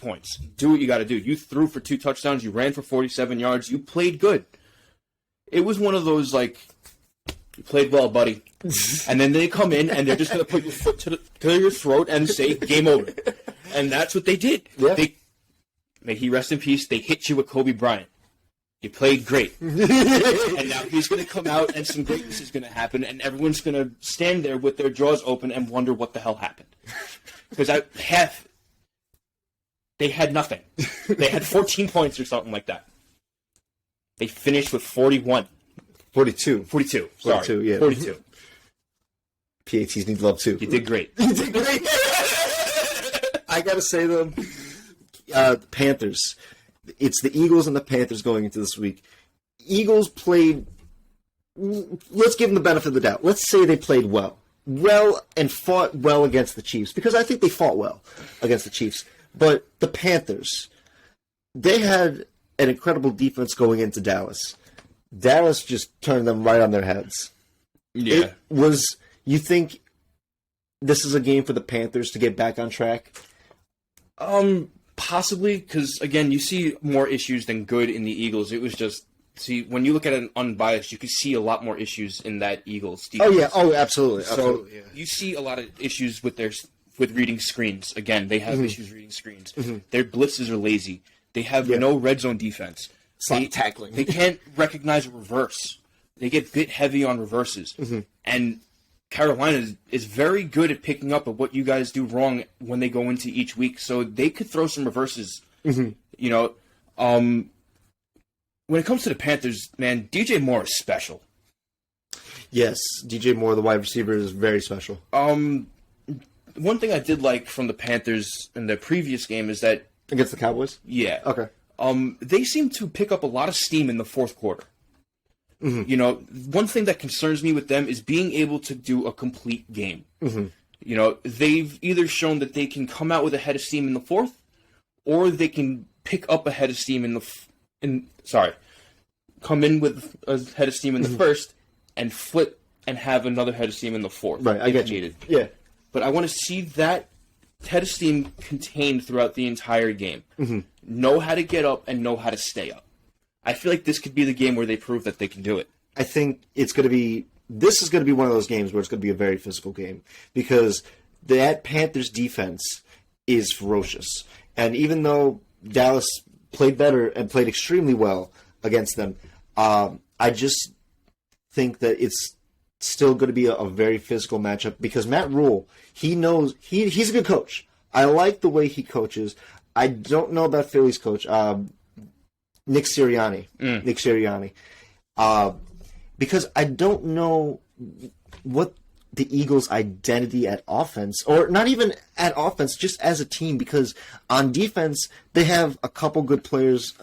points. Do what you got to do. You threw for 2 touchdowns. You ran for 47 yards. You played good. It was one of those, like, you played well, buddy. And then they come in, and they're just going to put your foot to your throat and say, game over. And that's what they did. Yeah. May he rest in peace. They hit you with Kobe Bryant. You played great. And now he's going to come out, and some greatness is going to happen, and everyone's going to stand there with their jaws open and wonder what the hell happened. Because they had nothing. They had 14 points or something like that. They finished with 41. 42. 42. Sorry. 42, yeah. 42. PATs need love, too. You did great. You did great. I got to say, though, the Panthers. It's the Eagles and the Panthers going into this week. Eagles played... Let's give them the benefit of the doubt. Let's say they played well. Well and fought well against the Chiefs. Because I think they fought well against the Chiefs. But the Panthers, they had an incredible defense going into Dallas. Dallas just turned them right on their heads. Yeah. You think this is a game for the Panthers to get back on track? Possibly, because, again, you see more issues than good in the Eagles. It was just, when you look at it unbiased, you can see a lot more issues in that Eagles defense. Oh, yeah. Oh, absolutely. So you see a lot of issues with reading screens. Again, they have issues reading screens. Mm-hmm. Their blitzes are lazy. They have no red zone defense. Tackling. They can't recognize a reverse. They get bit heavy on reverses. Mm-hmm. And Carolina is very good at picking up at what you guys do wrong when they go into each week. So they could throw some reverses. Mm-hmm. You know, when it comes to the Panthers, man, DJ Moore is special. Yes, DJ Moore, the wide receiver, is very special. One thing I did like from the Panthers in the previous game is that... Against the Cowboys? Yeah. Okay. They seem to pick up a lot of steam in the fourth quarter. Mm-hmm. You know, one thing that concerns me with them is being able to do a complete game. Mm-hmm. You know, they've either shown that they can come out with a head of steam in the fourth, or they can pick up a head of steam come in with a head of steam in the first, and flip and have another head of steam in the fourth. Right, I get you. Needed. Yeah. But I want to see that head of steam contained throughout the entire game. Mm-hmm. Know how to get up and know how to stay up. I feel like this could be the game where they prove that they can do it. I think this is going to be one of those games where it's going to be a very physical game, because that Panthers defense is ferocious. And even though Dallas played better and played extremely well against them, I just think that it's still going to be a very physical matchup, because Matt Rule, he knows he's a good coach. I like the way he coaches. I don't know about Philly's coach, Nick Sirianni. Because I don't know what the Eagles' identity at offense, or not even at offense, just as a team, because on defense, they have a couple good players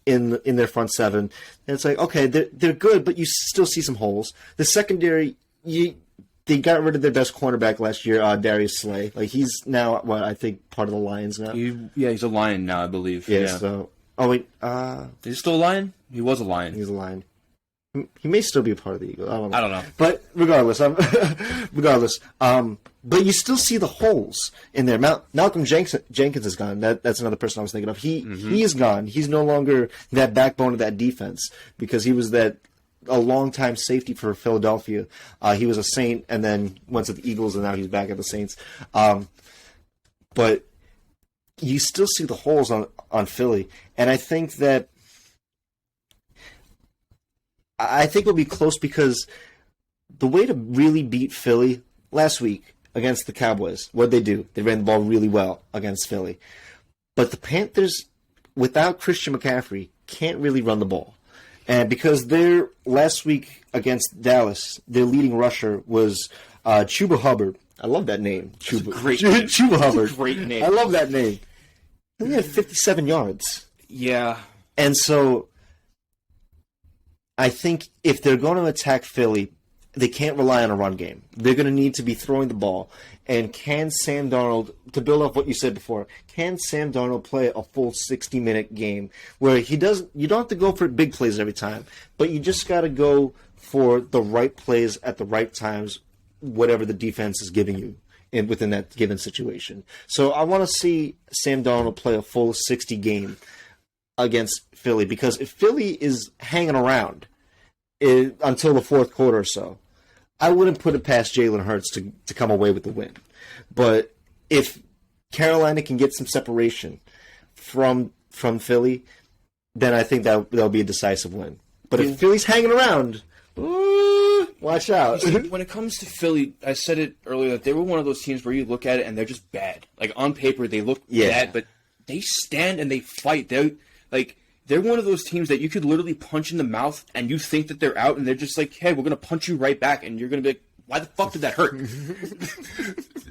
in their front seven. And it's like, okay, they're good, but you still see some holes. The secondary, they got rid of their best cornerback last year, Darius Slay. Like, he's now, I think, part of the Lions now. He's a Lion now, I believe. Yeah. So, is he still a Lion? He was a Lion. He's a Lion. He may still be a part of the Eagles. I don't know. But regardless, but you still see the holes in there. Malcolm Jenkins is gone. That's another person I was thinking of. He is gone. He's no longer that backbone of that defense, because he was a long-time safety for Philadelphia. He was a Saint and then went to the Eagles, and now he's back at the Saints. But you still see the holes on Philly, and I think it'll be close because the way to really beat Philly last week against the Cowboys, what'd they do? They ran the ball really well against Philly. But the Panthers, without Christian McCaffrey, can't really run the ball. And because last week against Dallas, their leading rusher was Chuba Hubbard. I love that name. Chuba. Great name. Chuba Hubbard. Great name. I love that name. He only had 57 yards. Yeah. And so I think if they're going to attack Philly, they can't rely on a run game. They're going to need to be throwing the ball. And can Sam Darnold, to build off what you said before, can Sam Darnold play a full 60-minute game where you don't have to go for big plays every time, but you just got to go for the right plays at the right times, whatever the defense is giving you within that given situation. So I want to see Sam Darnold play a full 60 game against Philly, because if Philly is hanging around until the fourth quarter or so, I wouldn't put it past Jalen Hurts to come away with the win. But if Carolina can get some separation from Philly, then I think that'll be a decisive win. But if Philly's hanging around, watch out. When it comes to Philly, I said it earlier that they were one of those teams where you look at it and they're just bad. Like, on paper, they look bad, but they stand and they fight. They're one of those teams that you could literally punch in the mouth and you think that they're out, and they're just like, hey, we're going to punch you right back. And you're going to be like, why the fuck did that hurt?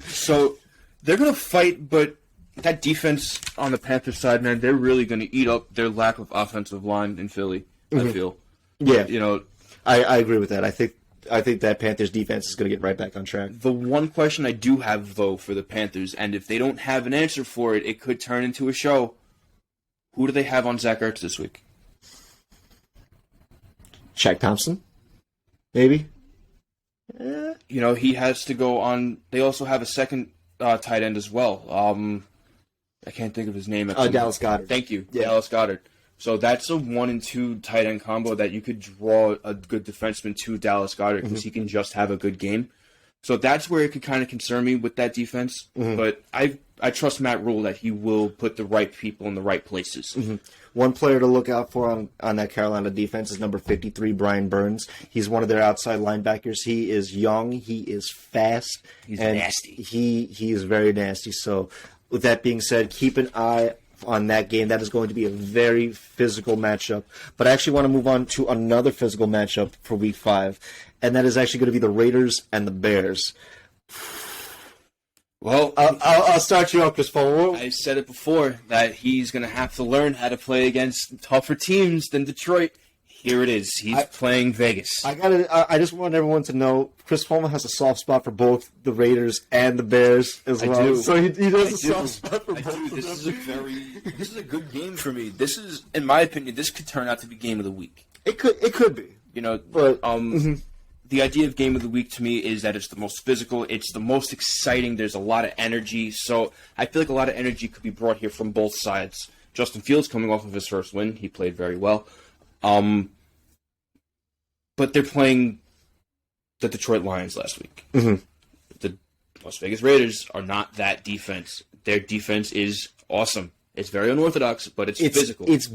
So they're going to fight, but that defense on the Panthers side, man, they're really going to eat up their lack of offensive line in Philly, I feel. Yeah. You know, I agree with that. I think that Panthers defense is going to get right back on track. The one question I do have, though, for the Panthers, and if they don't have an answer for it, it could turn into a show. Who do they have on Zach Ertz this week? Shaq Thompson? Maybe? You know, he has to go on. They also have a second tight end as well. I can't think of his name. Dallas Goedert. Thank you. Yeah. Dallas Goedert. So that's a 1 and 2 tight end combo that you could draw a good defenseman to Dallas Goedert because he can just have a good game. So that's where it could kind of concern me with that defense. But I trust Matt Rule that he will put the right people in the right places. One player to look out for on that Carolina defense is number 53, Brian Burns. He's one of their outside linebackers. He is young. He is fast. He's nasty. He is very nasty. So with that being said, keep an eye on that game. That is going to be a very physical matchup. But I actually want to move on to another physical matchup for Week 5, and that is actually going to be the Raiders and the Bears. Well, I'll start you off, Chris Paul. I said it before that he's going to have to learn how to play against tougher teams than Detroit. Here it is. He's playing Vegas. I just want everyone to know Chris Paul has a soft spot for both the Raiders and the Bears as well. Do. So he does a soft spot for both. This is a good game for me. This is, in my opinion, this could turn out to be game of the week. It could be. You know, But the idea of game of the week to me is that it's the most physical, it's the most exciting, there's a lot of energy. So I feel like a lot of energy could be brought here from both sides. Justin Fields coming off of his first win, he played very well. But they're playing the Detroit Lions last week. The Las Vegas Raiders are not that defense. Their defense is awesome. It's very unorthodox, but it's physical. It's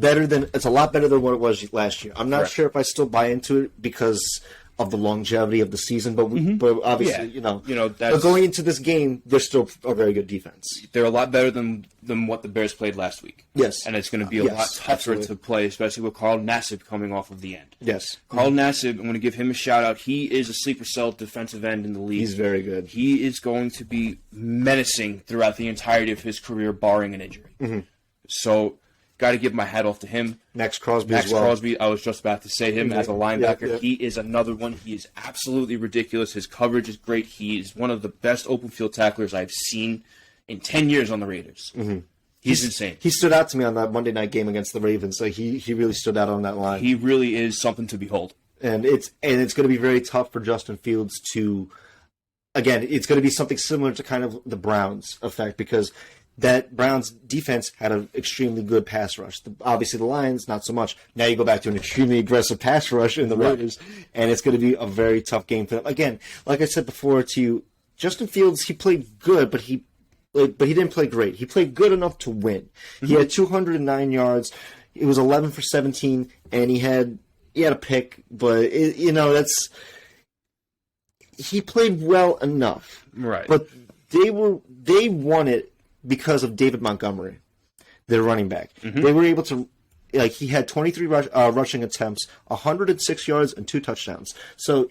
a lot better than what it was last year. I'm not sure if I still buy into it because of the longevity of the season, but but obviously, but going into this game, they're still a very good defense. They're a lot better than what the Bears played last week. Yes. And it's going to be a lot tougher to play, especially with Carl Nassib coming off of the end. Yes. Carl Nassib, I'm going to give him a shout-out. He is a sleeper cell defensive end in the league. He's very good. He is going to be menacing throughout the entirety of his career, barring an injury. So, got to give my hat off to him. Max Crosby as Max well. Crosby, I was just about to say him as a linebacker. Yeah. He is another one. He is absolutely ridiculous. His coverage is great. He is one of the best open field tacklers I've seen in 10 years on the Raiders. He's insane. He stood out to me on that Monday night game against the Ravens. So he really stood out on that line. He really is something to behold. And it's going to be very tough for Justin Fields to, again, it's going to be something similar to kind of the Browns effect, because that Browns defense had an extremely good pass rush. Obviously, the Lions, not so much. Now you go back to an extremely aggressive pass rush in the Raiders, and it's going to be a very tough game for them. Again, like I said before to you, Justin Fields, he played good, but he but he didn't play great. He played good enough to win. Mm-hmm. He had 209 yards. It was 11 for 17, and he had a pick, but he played well enough. Right. But they won it because of David Montgomery, their running back. Mm-hmm. They were able to, he had 23 rushing attempts, 106 yards, and 2 touchdowns. So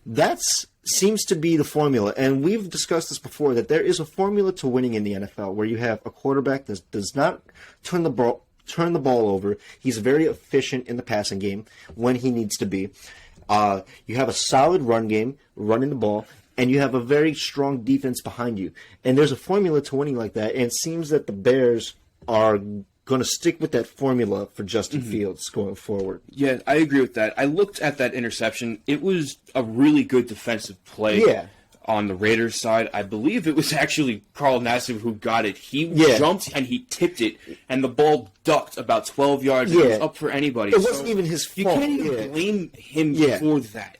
that seems to be the formula. And we've discussed this before, that there is a formula to winning in the NFL where you have a quarterback that does not turn the ball over. He's very efficient in the passing game when he needs to be. You have a solid run game, running the ball, and you have a very strong defense behind you. And there's a formula to winning like that, and it seems that the Bears are going to stick with that formula for Justin Fields going forward. Yeah, I agree with that. I looked at that interception. It was a really good defensive play on the Raiders side. I believe it was actually Carl Nassib who got it. He jumped and he tipped it, and the ball ducked about 12 yards. It was up for anybody. It wasn't even his fault. You can't even blame him for that.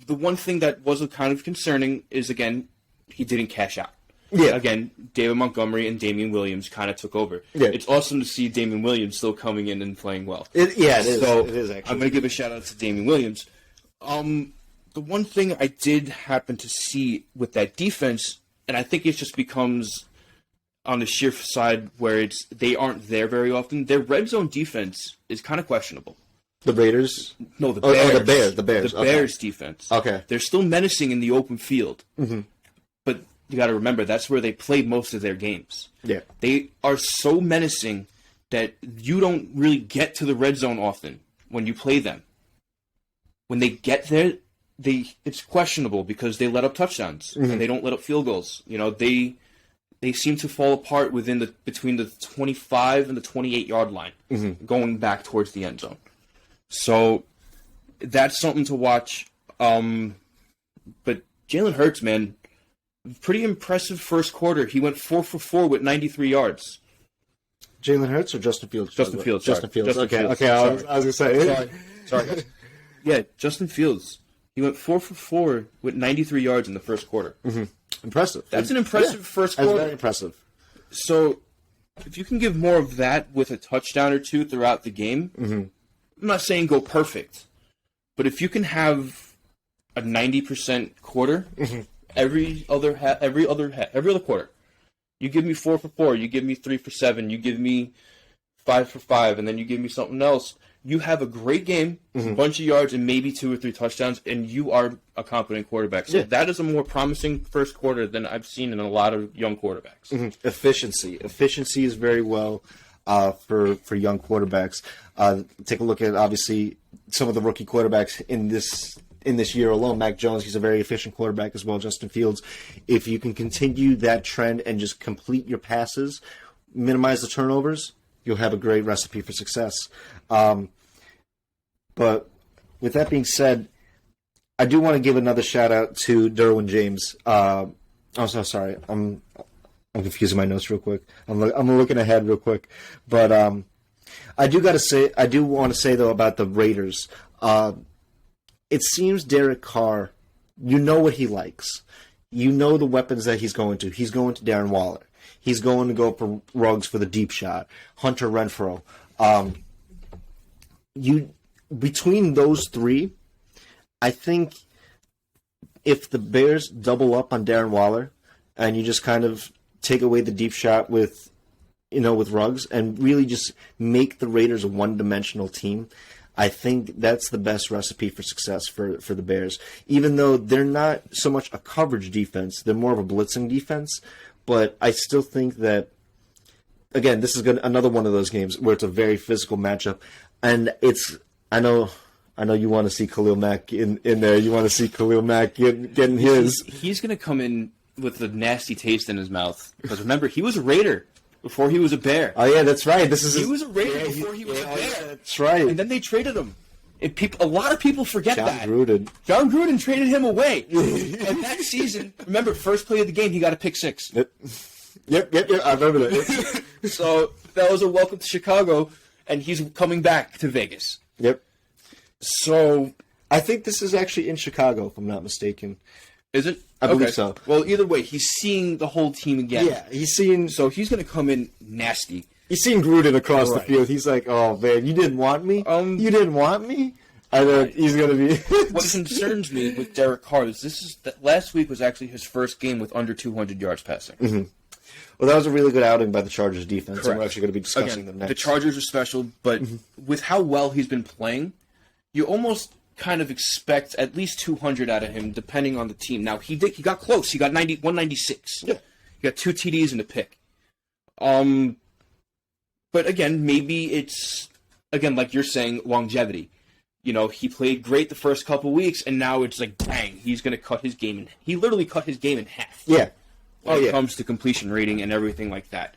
The one thing that was kind of concerning is, again, he didn't cash out. Yeah. Again, David Montgomery and Damian Williams kind of took over. Yeah. It's awesome to see Damian Williams still coming in and playing well. It is. So it is actually. I'm going to give a shout out to Damian Williams. The one thing I did happen to see with that defense, and I think it just becomes on the sheer side where they aren't there very often. Their red zone defense is kind of questionable. The Raiders? No, the Bears. The Bears. The Bears defense. Okay. They're still menacing in the open field. Mm-hmm. But you got to remember, that's where they play most of their games. Yeah. They are so menacing that you don't really get to the red zone often when you play them. When they get there, it's questionable because they let up touchdowns and they don't let up field goals. They seem to fall apart between the 25 and the 28-yard line, going back towards the end zone. So that's something to watch. But Jalen Hurts, man, pretty impressive first quarter. He went 4 for 4 with 93 yards. Jalen Hurts or Justin Fields? Justin Fields. Justin Fields. Okay. I was going to say. Sorry. Yeah, Justin Fields. He went 4 for 4 with 93 yards in the first quarter. Mm-hmm. Impressive. That's an impressive first quarter. That's very impressive. So, if you can give more of that with a touchdown or two throughout the game, I'm not saying go perfect, but if you can have a 90% quarter, every other quarter, you give me 4 for 4, you give me 3 for 7, you give me 5 for 5, and then you give me something else. You have a great game, a bunch of yards, and maybe 2 or 3 touchdowns, and you are a competent quarterback. So that is a more promising first quarter than I've seen in a lot of young quarterbacks. Efficiency is very well for young quarterbacks. Take a look at, obviously, some of the rookie quarterbacks in this year alone. Mac Jones, he's a very efficient quarterback as well. Justin Fields. If you can continue that trend and just complete your passes, minimize the turnovers, you'll have a great recipe for success. But with that being said, I do want to give another shout out to Derwin James. I'm so sorry. I'm confusing my notes real quick. I'm looking ahead real quick, but I do want to say though about the Raiders. It seems Derek Carr, you know what he likes. You know the weapons that he's going to. He's going to Darren Waller. He's going to go for Ruggs for the deep shot. Hunter Renfrow. Between those three, I think if the Bears double up on Darren Waller and you just kind of take away the deep shot with Ruggs and really just make the Raiders a one-dimensional team, I think that's the best recipe for success for the Bears. Even though they're not so much a coverage defense, they're more of a blitzing defense. But I still think that, again, this is another one of those games where it's a very physical matchup. And I know you want to see Khalil Mack in there. You want to see Khalil Mack getting his. He's going to come in with a nasty taste in his mouth. Because remember, he was a Raider before he was a Bear. Oh, yeah, that's right. He was a Raider before he was a Bear. That's right. And then they traded him. A lot of people forget that. John Gruden traded him away. And that season, remember, first play of the game, he got a pick 6. Yep. I remember that. So that was a welcome to Chicago, and he's coming back to Vegas. Yep. So I think this is actually in Chicago, if I'm not mistaken. Is it? I believe so. Well, either way, he's seeing the whole team again. Yeah, he's seeing... So he's going to come in nasty. He's seeing Gruden across the field. He's like, oh, man, you didn't want me? You didn't want me? I know he's going to be... What concerns me with Derek Carr is last week was actually his first game with under 200 yards passing. Mm-hmm. Well, that was a really good outing by the Chargers defense. Correct. And we're actually going to be discussing them next. The Chargers are special, but with how well he's been playing, you almost kind of expect at least 200 out of him, depending on the team. Now, he got close. He got 196. Yeah. He got 2 TDs and a pick. But again, maybe it's, again, like you're saying, longevity. You know, he played great the first couple weeks, and now it's like, bang, he's going to cut his game. He literally cut his game in half. Yeah. When it comes to completion rating and everything like that.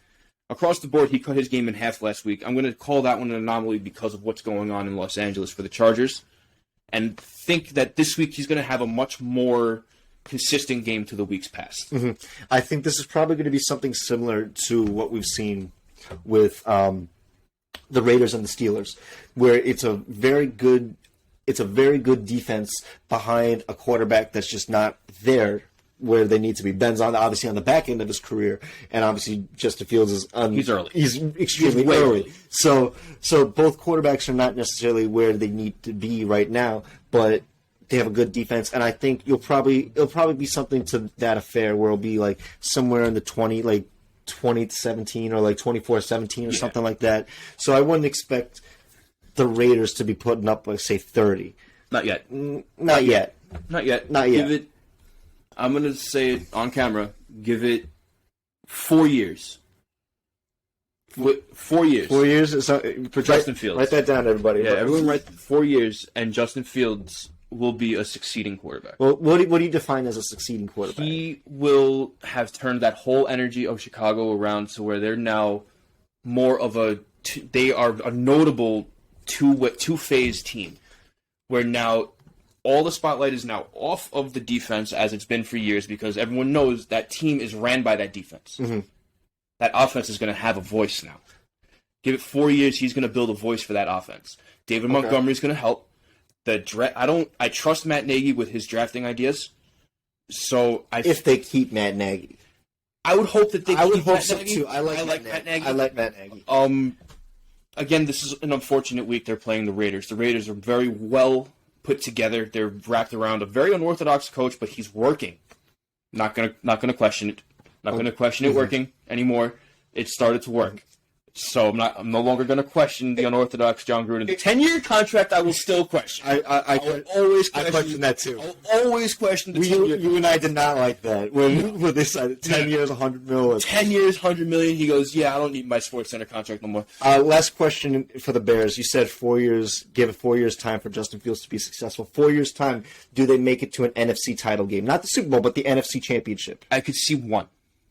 Across the board, he cut his game in half last week. I'm going to call that one an anomaly because of what's going on in Los Angeles for the Chargers. And think that this week he's going to have a much more consistent game to the weeks past. Mm-hmm. I think this is probably going to be something similar to what we've seen with the Raiders and the Steelers, where it's a very good defense behind a quarterback that's just not there where they need to be. Ben's obviously on the back end of his career, and obviously Justin Fields is he's early. He's extremely early. So both quarterbacks are not necessarily where they need to be right now, but they have a good defense, and I think it'll probably be something to that affair where it'll be like somewhere in the 20-17 or like 24-17 or something like that. So I wouldn't expect the Raiders to be putting up like say 30. Not yet. Not yet. Give it. I'm going to say it on camera. Give it 4 years. 4 years. 4 years? So, for Justin Fields. Write that down, everybody. Yeah, everyone write 4 years, and Justin Fields will be a succeeding quarterback. Well, what do you define as a succeeding quarterback? He will have turned that whole energy of Chicago around to where they're now more of they are a notable two-phase team, where now all the spotlight is now off of the defense as it's been for years because everyone knows that team is ran by that defense. Mm-hmm. That offense is going to have a voice now. Give it 4 years, he's going to build a voice for that offense. David Montgomery is going to help. I trust Matt Nagy with his drafting ideas. So if they keep Matt Nagy, I would hope that they keep Matt Nagy. Too. I like Matt Nagy. I like Matt Nagy. Again, this is an unfortunate week. They're playing the Raiders. The Raiders are very well put together. They're wrapped around a very unorthodox coach, but he's working. Not gonna question it. Not gonna question it working anymore. It started to work. So I'm no longer going to question the unorthodox John Gruden. The 10-year contract I will still question. I always question that too. I'll always question the 10-year. You and I did not like that when they said 10 years, 100 million. 10 years, 100 million. He goes, yeah, I don't need my Sports Center contract no more. Last question for the Bears. You said 4 years. Give it 4 years time for Justin Fields to be successful. 4 years time. Do they make it to an NFC title game? Not the Super Bowl, but the NFC Championship. I could see one.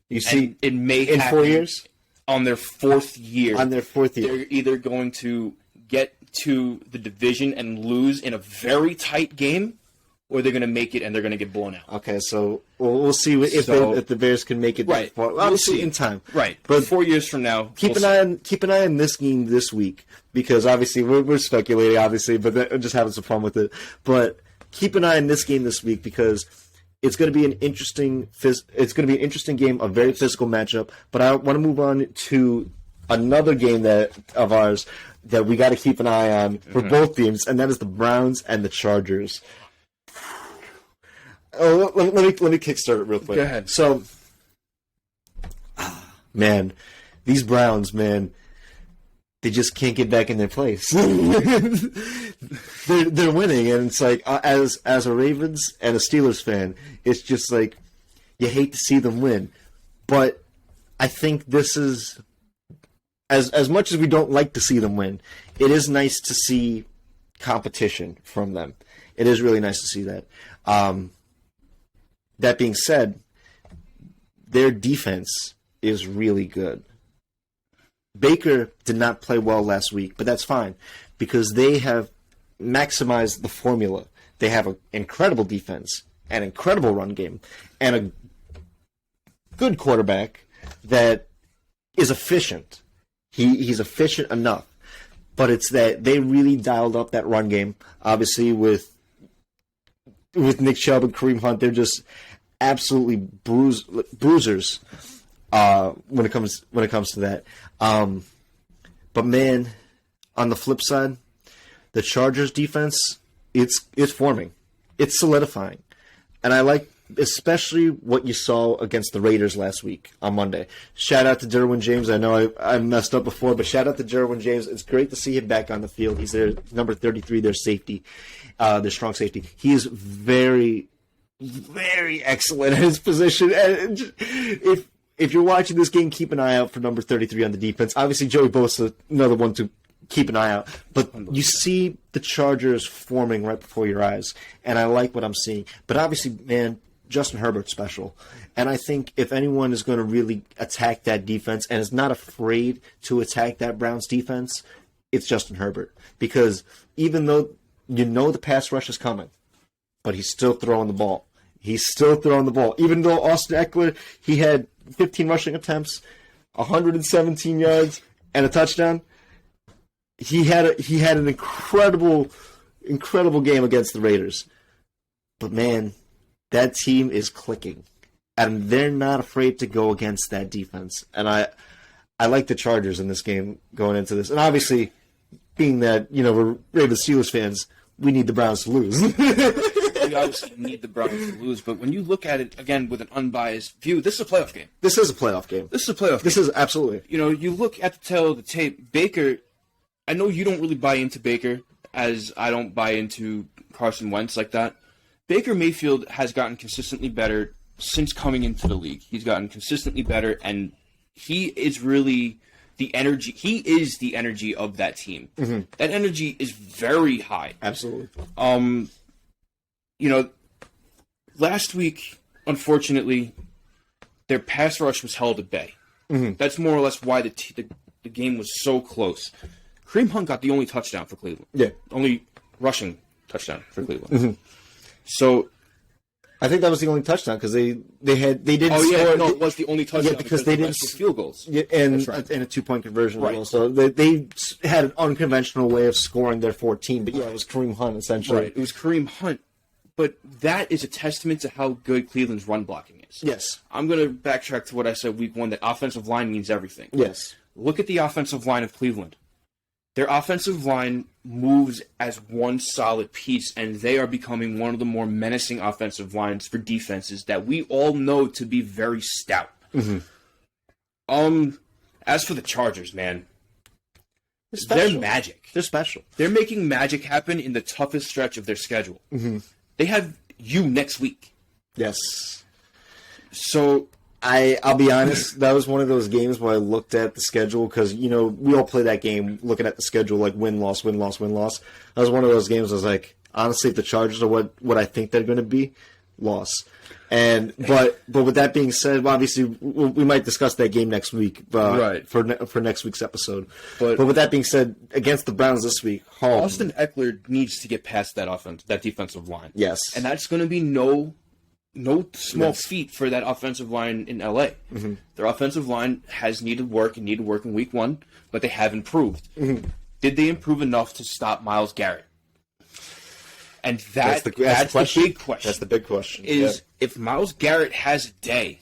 You see, and it may in 4 years. On their fourth year. They're either going to get to the division and lose in a very tight game, or they're going to make it and they're going to get blown out. Okay, so we'll see if the Bears can make it. Right. Obviously in time. Right. But 4 years from now, keep an eye on this game this week because obviously we're speculating, obviously, but we're just having some fun with it. But keep an eye on this game this week because it's going to be an interesting game, a very physical matchup. But I want to move on to another game of ours that we got to keep an eye on for both teams, and that is the Browns and the Chargers. Oh, let me kickstart it real quick. Go ahead. So, man, these Browns, man, they just can't get back in their place. They're winning, and it's like as a Ravens and a Steelers fan, it's just like you hate to see them win. But I think this is as much as we don't like to see them win, it is nice to see competition from them. It is really nice to see that. That being said, their defense is really good. Baker did not play well last week, but that's fine because they have maximized the formula. They have an incredible defense, an incredible run game, and a good quarterback that is efficient. He's efficient enough, but it's that they really dialed up that run game. Obviously, with Nick Chubb and Kareem Hunt, they're just absolutely bruisers when it comes to that. But man, on the flip side, the Chargers defense, it's forming, it's solidifying, and I like especially what you saw against the Raiders last week on Monday. Shout out to Derwin James. I know I messed up before, but shout out to Derwin James. It's great to see him back on the field. He's their number 33, their safety, their strong safety. He is very, very excellent at his position. And if you're watching this game, keep an eye out for number 33 on the defense. Obviously, Joey Bosa, another one to keep an eye out. But you see the Chargers forming right before your eyes, and I like what I'm seeing. But obviously, man, Justin Herbert's special. And I think if anyone is going to really attack that defense and is not afraid to attack that Browns defense, it's Justin Herbert. Because even though you know the pass rush is coming, but he's still throwing the ball. Even though Austin Eckler, he had 15 rushing attempts, 117 yards, and a touchdown, he had an incredible game against the Raiders. But man, that team is clicking, and they're not afraid to go against that defense. And I like the Chargers in this game going into this. And obviously, being that, we're Ravens Steelers fans, we need the Browns to lose. We obviously need the Browns to lose, but when you look at it, again, with an unbiased view, this is a playoff game. This is a playoff game. This is absolutely. You look at the tail of the tape, Baker, I know you don't really buy into Baker, as I don't buy into Carson Wentz like that. Baker Mayfield has gotten consistently better since coming into the league. He's gotten consistently better, and he is really the energy. He is the energy of that team. Mm-hmm. That energy is very high. Absolutely. Last week, unfortunately, their pass rush was held at bay. Mm-hmm. That's more or less why the game was so close. Kareem Hunt got the only touchdown for Cleveland. Yeah. Only rushing touchdown for Cleveland. Mm-hmm. So, I think that was the only touchdown because they didn't. Oh score. yeah, no, it was the only touchdown because they didn't field goals. Yeah, and a 2-point conversion. Right. Well. So they had an unconventional way of scoring their 14. But yeah, it was Kareem Hunt essentially. Right, it was Kareem Hunt. But that is a testament to how good Cleveland's run blocking is. Yes. I'm going to backtrack to what I said week one, that offensive line means everything. Yes. Look at the offensive line of Cleveland. Their offensive line moves as one solid piece, and they are becoming one of the more menacing offensive lines for defenses that we all know to be very stout. Mm-hmm. As for the Chargers, man, they're magic. They're special. They're making magic happen in the toughest stretch of their schedule. Mm-hmm. They have you next week. Yes. So I'll be honest, that was one of those games where I looked at the schedule because, we all play that game looking at the schedule like win-loss, win-loss, win-loss. That was one of those games I was like, honestly, if the Chargers are what I think they're going to be, loss. But with that being said, obviously, we might discuss that game next week right. for next week's episode. But with that being said, against the Browns this week, Austin Eckler needs to get past that defensive line. Yes. And that's going to be no small feat for that offensive line in LA. Mm-hmm. Their offensive line has needed work in week one, but they have improved. Mm-hmm. Did they improve enough to stop Myles Garrett? And that's the big question. That's the big question. If Myles Garrett has a day,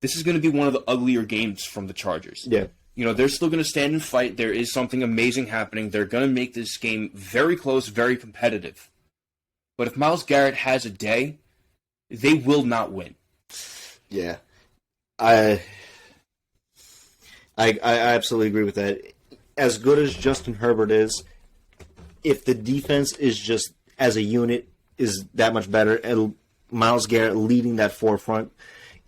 this is going to be one of the uglier games from the Chargers. Yeah. They're still going to stand and fight. There is something amazing happening. They're going to make this game very close, very competitive. But if Myles Garrett has a day, they will not win. Yeah. I absolutely agree with that. As good as Justin Herbert is, if the defense is just as a unit is that much better, and Myles Garrett leading that forefront,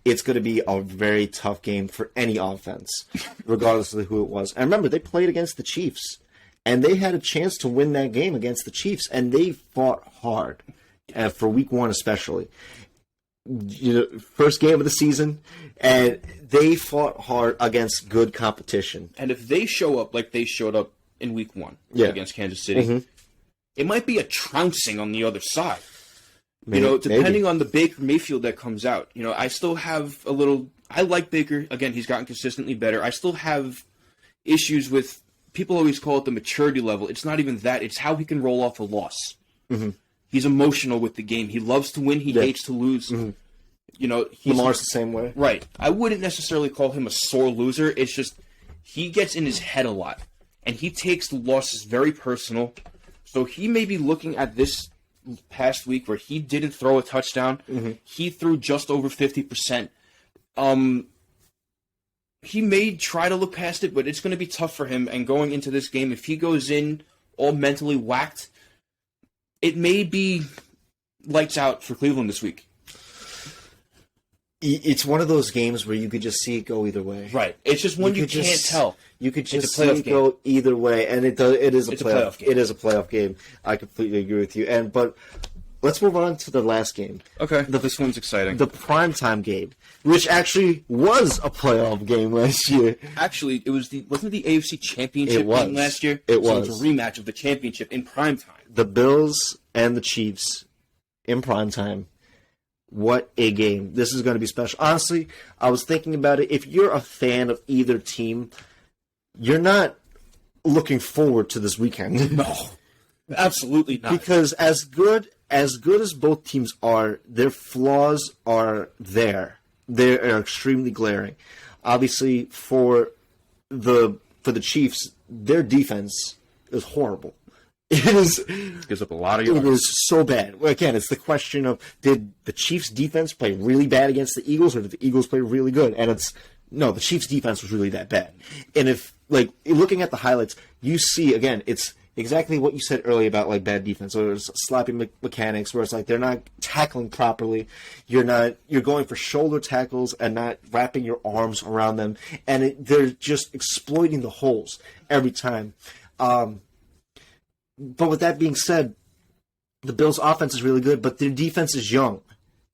it's going to be a very tough game for any offense, regardless of who it was. And remember, they played against the Chiefs, and they had a chance to win that game against the Chiefs, and they fought hard, for week one especially. First game of the season, and they fought hard against good competition. And if they show up like they showed up in week one against Kansas City, mm-hmm. it might be a trouncing on the other side. Maybe, depending on the Baker Mayfield that comes out. I still have I like Baker. Again, he's gotten consistently better. I still have issues with, people always call it the maturity level. It's not even that. It's how he can roll off a loss. Mm-hmm. He's emotional with the game. He loves to win. He hates to lose. Mm-hmm. Lamar's the same way. Right. I wouldn't necessarily call him a sore loser. It's just he gets in his head a lot, and he takes the losses very personal. So he may be looking at this past week where he didn't throw a touchdown. Mm-hmm. He threw just over 50%. He may try to look past it, but it's going to be tough for him. And going into this game, if he goes in all mentally whacked, it may be lights out for Cleveland this week. It's one of those games where you could just see it go either way. Right. It's just one you can't tell. You could just see it go either way, and it is a playoff game. It is a playoff game. I completely agree with you. But let's move on to the last game. Okay. This one's exciting. The primetime game, which actually was a playoff game last year. Actually, wasn't the AFC Championship game last year? It was. So it was a rematch of the championship in primetime. The Bills and the Chiefs in primetime. What a game. This is going to be special. Honestly, I was thinking about it. If you're a fan of either team, you're not looking forward to this weekend. No, absolutely not. Because as good as both teams are, their flaws are there. They are extremely glaring. Obviously, for the Chiefs, their defense is horrible. It gives up a lot of yards. It is so bad. Again, it's the question of, did the Chiefs' defense play really bad against the Eagles, or did the Eagles play really good? And the Chiefs' defense was really that bad. And if, looking at the highlights, you see, again, it's exactly what you said earlier about, bad defense, or sloppy mechanics, where it's they're not tackling properly. You're going for shoulder tackles and not wrapping your arms around them. And they're just exploiting the holes every time. But with that being said, the Bills' offense is really good, but their defense is young.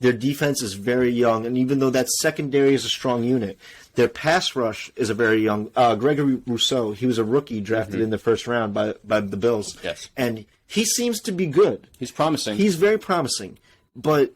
Their defense is very young, and even though that secondary is a strong unit, their pass rush is a very young. Gregory Rousseau, he was a rookie drafted in the first round by the Bills. Yes. And he seems to be good. He's promising. He's very promising, but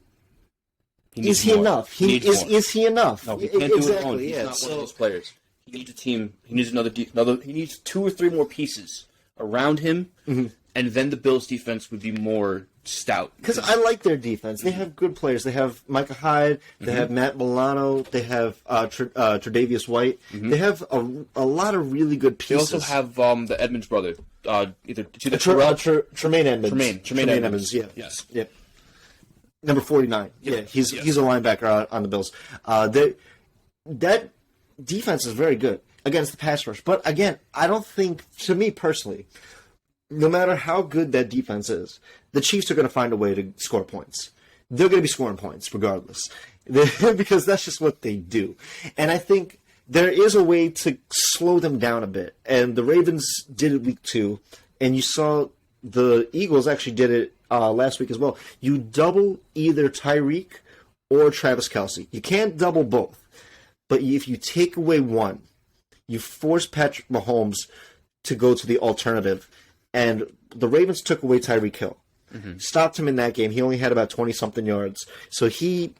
is he enough? Is he enough? No, he can't do it alone. He's not one of those players. He needs a team. He needs he needs 2 or 3 more pieces around him, and then the Bills' defense would be more stout. Because I like their defense. They have good players. They have Micah Hyde. They have Matt Milano. They have Tre'Davious White. They have a lot of really good pieces. They also have the Edmonds brother. Tremaine Edmonds. Tremaine Edmonds. Yeah. Yes. Yeah. Number 49. Yeah, he's a linebacker on the Bills. That defense is very good against the pass rush. But again, I don't think, to me personally, no matter how good that defense is, the Chiefs are going to find a way to score points. They're going to be scoring points regardless, because that's just what they do. And I think there is a way to slow them down a bit. And the Ravens did it week 2, and you saw the Eagles actually did it last week as well. You double either Tyreek or Travis Kelce. You can't double both. But if you take away one, you force Patrick Mahomes to go to the alternative. And the Ravens took away Tyreek Hill. Stopped him in that game. He only had about 20-something yards. So he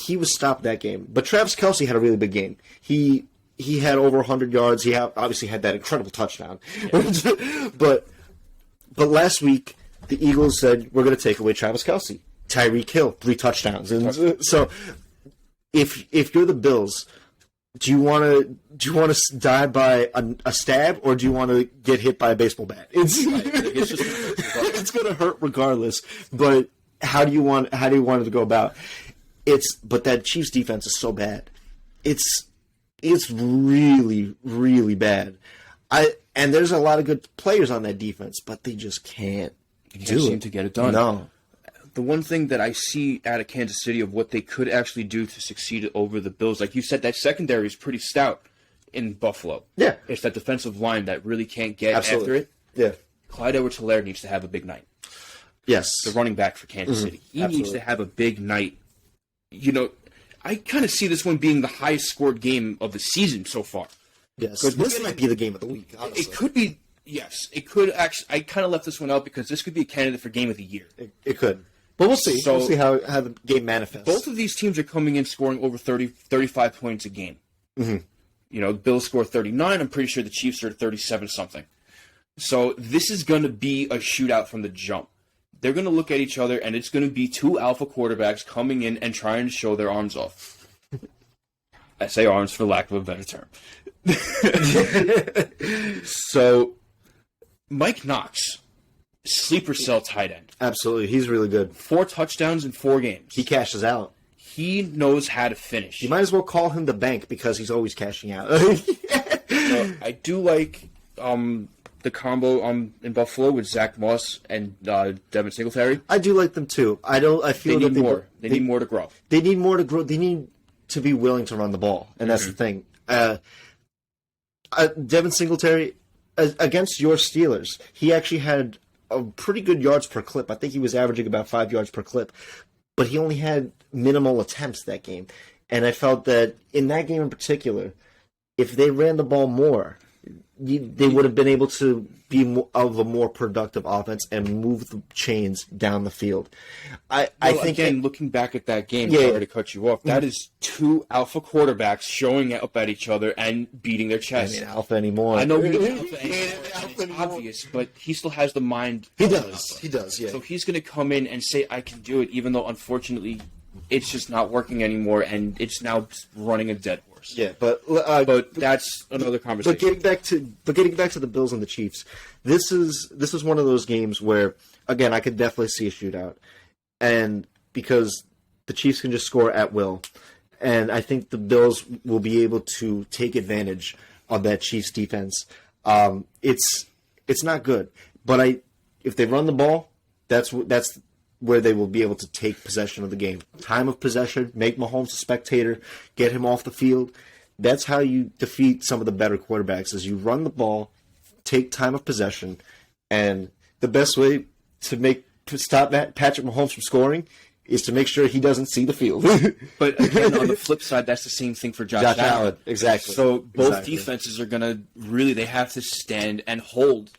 was stopped that game. But Travis Kelce had a really big game. He had over 100 yards. He obviously had that incredible touchdown. Yeah. But last week, the Eagles said, we're going to take away Travis Kelce. Tyreek Hill, 3 touchdowns. And so if you're the Bills, do you want to die by a stab, or do you want to get hit by a baseball bat? It's going to hurt regardless. But how do you want it to go about? But that Chiefs defense is so bad. It's really, really bad. And there's a lot of good players on that defense, but they just can't seem to get it done. No. The one thing that I see out of Kansas City of what they could actually do to succeed over the Bills, like you said, that secondary is pretty stout in Buffalo. Yeah. It's that defensive line that really can't get after it. Yeah. Clyde Edwards-Helaire needs to have a big night. Yes. The running back for Kansas City. He needs to have a big night. I kind of see this one being the highest scored game of the season so far. Yes. This might be the game of the week, honestly. It could be, yes. It could actually. I kind of left this one out because this could be a candidate for game of the year. It could. But we'll see. We'll see how the game manifests. Both of these teams are coming in scoring over 35 points a game. The Bills score 39. I'm pretty sure the Chiefs are at 37-something. So this is going to be a shootout from the jump. they're going to look at each other, and it's going to be two alpha quarterbacks coming in and trying to show their arms off. I say arms for lack of a better term. So, Mike Knox, sleeper cell tight end. Absolutely. He's really good. 4 touchdowns in 4 games. He cashes out. He knows how to finish. You might as well call him the bank because he's always cashing out. I do like the combo in Buffalo with Zach Moss and Devin Singletary. I do like them too. I feel they that need more. They need more to grow. They need more to grow. They need to be willing to run the ball, and that's the thing. Devin Singletary against your Steelers, he actually had a pretty good yards per clip. I think he was averaging about 5 yards per clip, but he only had minimal attempts that game. And I felt that in that game in particular, if they ran the ball more, they would have been able to be of a more productive offense and move the chains down the field. I think again, looking back at that game, sorry to cut you off, that is 2 alpha quarterbacks showing up at each other and beating their chest. I mean, alpha anymore. I know he's alpha anymore. It's obvious, but he still has the mind. He does. He does. Yeah. So he's going to come in and say, "I can do it," even though unfortunately, it's just not working anymore, and it's now running a dead horse. Yeah, but that's another conversation. But getting back to the Bills and the Chiefs, this is one of those games where, again, I could definitely see a shootout, and because the Chiefs can just score at will, and I think the Bills will be able to take advantage of that Chiefs defense. It's not good, but if they run the ball, that's where they will be able to take possession of the game. Time of possession, make Mahomes a spectator, get him off the field. That's how you defeat some of the better quarterbacks, is you run the ball, take time of possession, and the best way to stop Patrick Mahomes from scoring is to make sure he doesn't see the field. But again, on the flip side, that's the same thing for Josh Allen. Exactly. So both defenses are going to they have to stand and hold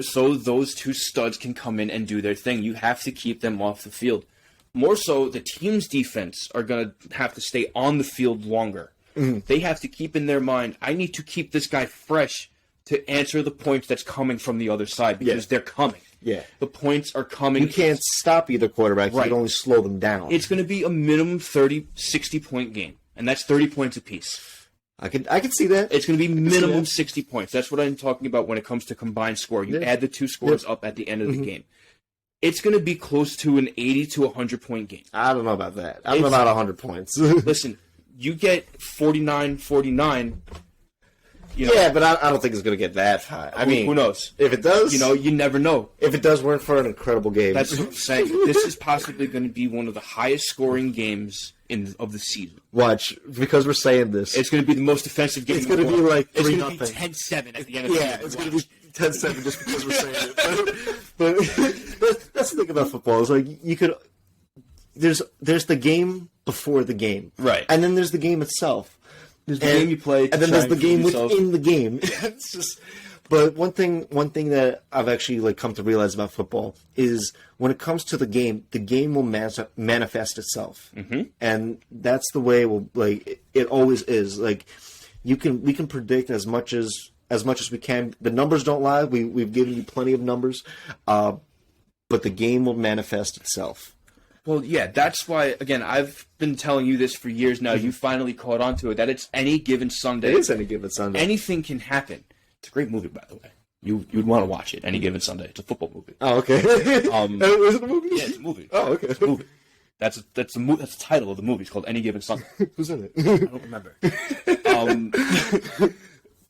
so those 2 studs can come in and do their thing. You have to keep them off the field. More so, the team's defense are going to have to stay on the field longer. Mm-hmm. They have to keep in their mind, I need to keep this guy fresh to answer the points that's coming from the other side, because they're coming. Yeah. The points are coming. You can't stop either quarterback. Right. You can only slow them down. It's going to be a minimum 30, 60-point game, and that's 30 points apiece. I can see that. It's going to be minimum 60 points. That's what I'm talking about when it comes to combined score. You add the 2 scores up at the end of the game. It's going to be close to an 80 to 100-point game. I don't know about that. I don't know about 100 points. Listen, you get 49-49. Yeah, but I don't think it's going to get that high. I mean, who knows? If it does, you never know. If it does, we're in for an incredible game. That's what I'm saying. This is possibly going to be one of the highest scoring games of the season. Watch, because we're saying this. It's going to be the most offensive game. It's going to be like 3-0. It's going to be 10-7 at the end of the game. Yeah, it's going to be 10-7 just because we're saying it. But that's the thing about football. Is like you could. There's the game before the game, right? And then there's the game itself. There's the game you play, and then there's the game within the game. It's just. But one thing that I've actually come to realize about football is when it comes to the game will manifest itself, and that's the way it always is. Like we can predict as much as we can. The numbers don't lie. We've given you plenty of numbers, but the game will manifest itself. Well, yeah, that's why, again, I've been telling you this for years now. You finally caught on to it, that it's any given Sunday. It is any given Sunday. Anything can happen. It's a great movie, by the way. You'd want to watch it, Any Given Sunday. It's a football movie. Oh, okay. Is it a movie? Yeah, it's a movie. Oh, okay. It's a movie. That's the title of the movie. It's called Any Given Sunday. Who's in it? I don't remember.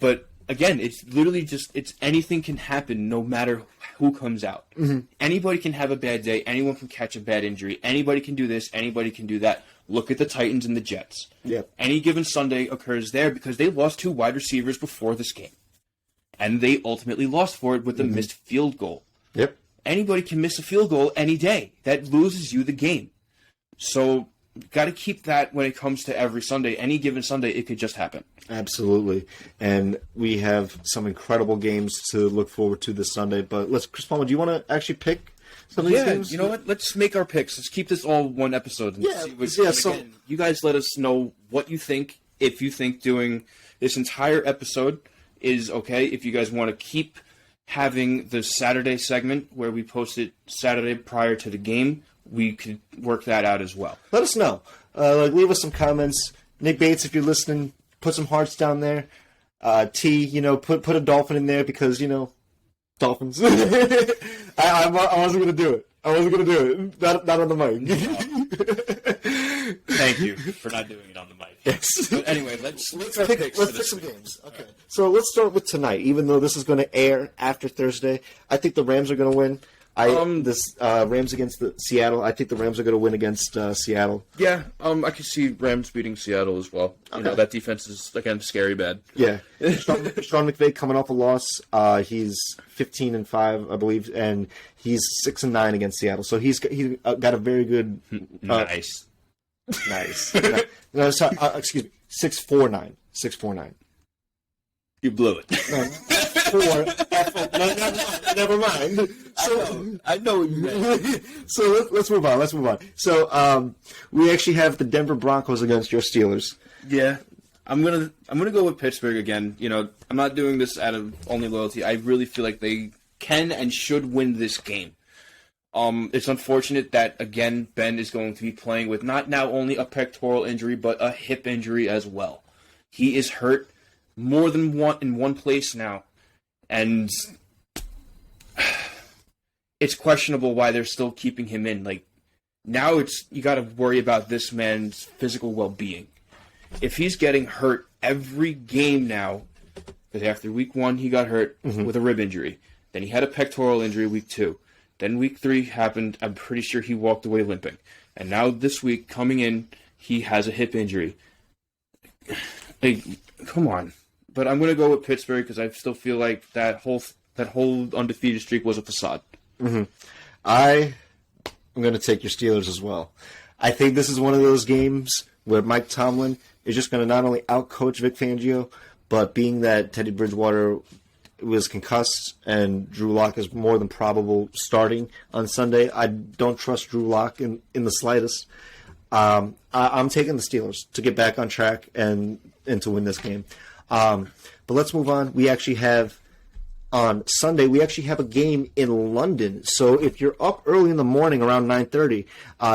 But again, it's literally it's anything can happen no matter who comes out. Mm-hmm. Anybody can have a bad day. Anyone can catch a bad injury. Anybody can do this. Anybody can do that. Look at the Titans and the Jets. Yeah. Any Given Sunday occurs there because they lost 2 wide receivers before this game. And they ultimately lost for it with a missed field goal. Yep. Anybody can miss a field goal any day. That loses you the game. So, got to keep that when it comes to every Sunday. Any given Sunday, it could just happen. Absolutely. And we have some incredible games to look forward to this Sunday. But Chris Palmer, do you want to actually pick some of these games? You know what? Let's make our picks. Let's keep this all one episode. And again, you guys let us know what you think. If you think doing this entire episode is okay, if you guys want to keep having the Saturday segment where we post it Saturday prior to the game, we could work that out as well. Let us know. Leave us some comments. Nick Bates, if you're listening, put some hearts down there. T, put a dolphin in there because, dolphins. I wasn't going to do it. Not on the mic. Thank you for not doing it on the mic. Yes. But anyway, let's pick some games. Okay. So let's start with tonight. Even though this is going to air after Thursday, I think the Rams are going to win. Rams against Seattle. I think the Rams are going to win against Seattle. Yeah, I could see Rams beating Seattle as well. Okay. That defense is, again, scary bad. Yeah. Sean McVay coming off a loss. He's 15-5, I believe, and he's 6-9 against Seattle. So he's got a very good. Nice. No, excuse me. 6-4-9. 6-4-9. You blew it. No, never mind. So I know what you meant. So let's move on. So we actually have the Denver Broncos against your Steelers. Yeah, I'm gonna go with Pittsburgh again. I'm not doing this out of only loyalty. I really feel like they can and should win this game. It's unfortunate that again Ben is going to be playing with not now only a pectoral injury but a hip injury as well. He is hurt more than one place now, and it's questionable why they're still keeping him in. Like, now you got to worry about this man's physical well-being. If he's getting hurt every game now, because after week 1 he got hurt with a rib injury, then he had a pectoral injury week 2, then week 3 happened. I'm pretty sure he walked away limping, and now this week coming in he has a hip injury. Like, come on. But I'm going to go with Pittsburgh because I still feel like that whole undefeated streak was a facade. Mm-hmm. I am going to take your Steelers as well. I think this is one of those games where Mike Tomlin is just going to not only outcoach Vic Fangio, but being that Teddy Bridgewater was concussed and Drew Lock is more than probable starting on Sunday, I don't trust Drew Lock in the slightest. I'm taking the Steelers to get back on track and to win this game. But let's move on. We actually have, on Sunday, a game in London. So if you're up early in the morning around 9:30,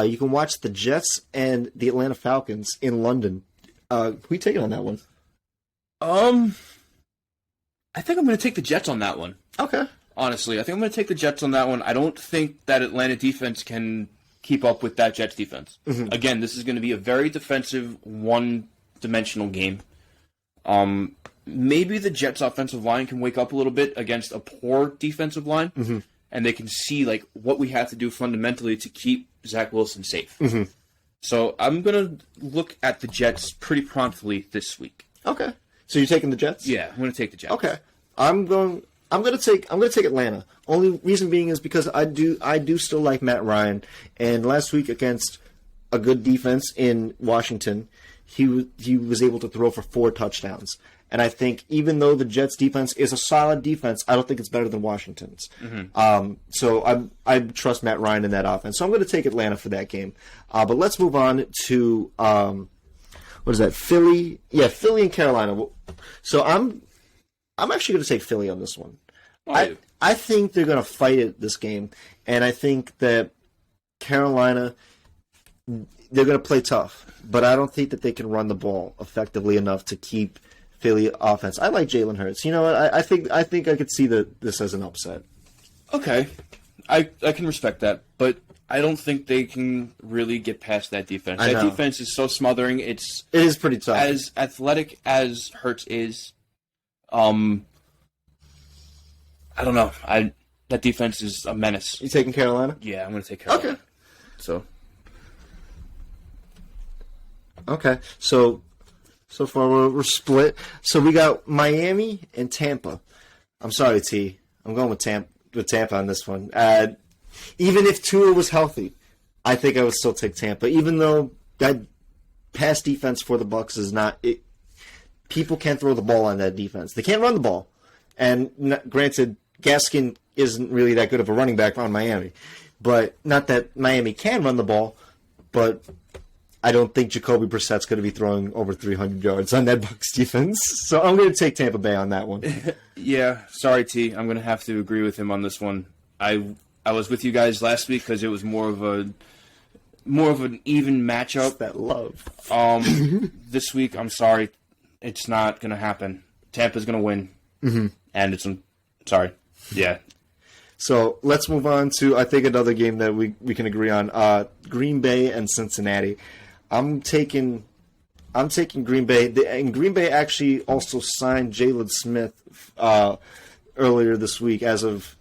you can watch the Jets and the Atlanta Falcons in London. Who you taking on that one? I think I'm going to take the Jets on that one. Okay. Honestly, I think I'm going to take the Jets on that one. I don't think that Atlanta defense can keep up with that Jets defense. Mm-hmm. Again, this is going to be a very defensive, one-dimensional game. Maybe the Jets' offensive line can wake up a little bit against a poor defensive line, and they can see like what we have to do fundamentally to keep Zach Wilson safe. Mm-hmm. So I'm going to look at the Jets pretty promptly this week. Okay. So you're taking the Jets? Yeah, I'm going to take the Jets. Okay. I'm going to take Atlanta. Only reason being is because I do still like Matt Ryan, and last week against a good defense in Washington, he was able to throw for 4 touchdowns. And I think even though the Jets' defense is a solid defense, I don't think it's better than Washington's. Mm-hmm. So I trust Matt Ryan in that offense. So I'm going to take Atlanta for that game. But let's move on to what is that? Philly? Yeah, Philly and Carolina. So I'm actually going to take Philly on this one. I think they're going to fight it this game, and I think that Carolina, they're going to play tough, but I don't think that they can run the ball effectively enough to keep Philly offense. I like Jalen Hurts. You know what? I think I could see this as an upset. Okay, I can respect that, but I don't think they can really get past that defense. That defense is so smothering. It is pretty tough. As athletic as Hurts is, I don't know. That defense is a menace. You taking Carolina? Yeah, I'm going to take Carolina. Okay. So far we're split. So we got Miami and Tampa. I'm sorry, T. I'm going with Tampa on this one. Even if Tua was healthy, I think I would still take Tampa. Even though that pass defense for the Bucs is not it. People can't throw the ball on that defense. They can't run the ball. And granted, Gaskin isn't really that good of a running back on Miami. But not that Miami can run the ball, but I don't think Jacoby Brissett's going to be throwing over 300 yards on that Bucs defense. So I'm going to take Tampa Bay on that one. Yeah, sorry, T. I'm going to have to agree with him on this one. I was with you guys last week because it was more of an even matchup. It's that love. This week, I'm sorry, it's not going to happen. Tampa's going to win, and sorry, yeah. So let's move on to, I think, another game that we can agree on. Green Bay and Cincinnati. I'm taking Green Bay. And Green Bay actually also signed Jalen Smith earlier this week, as of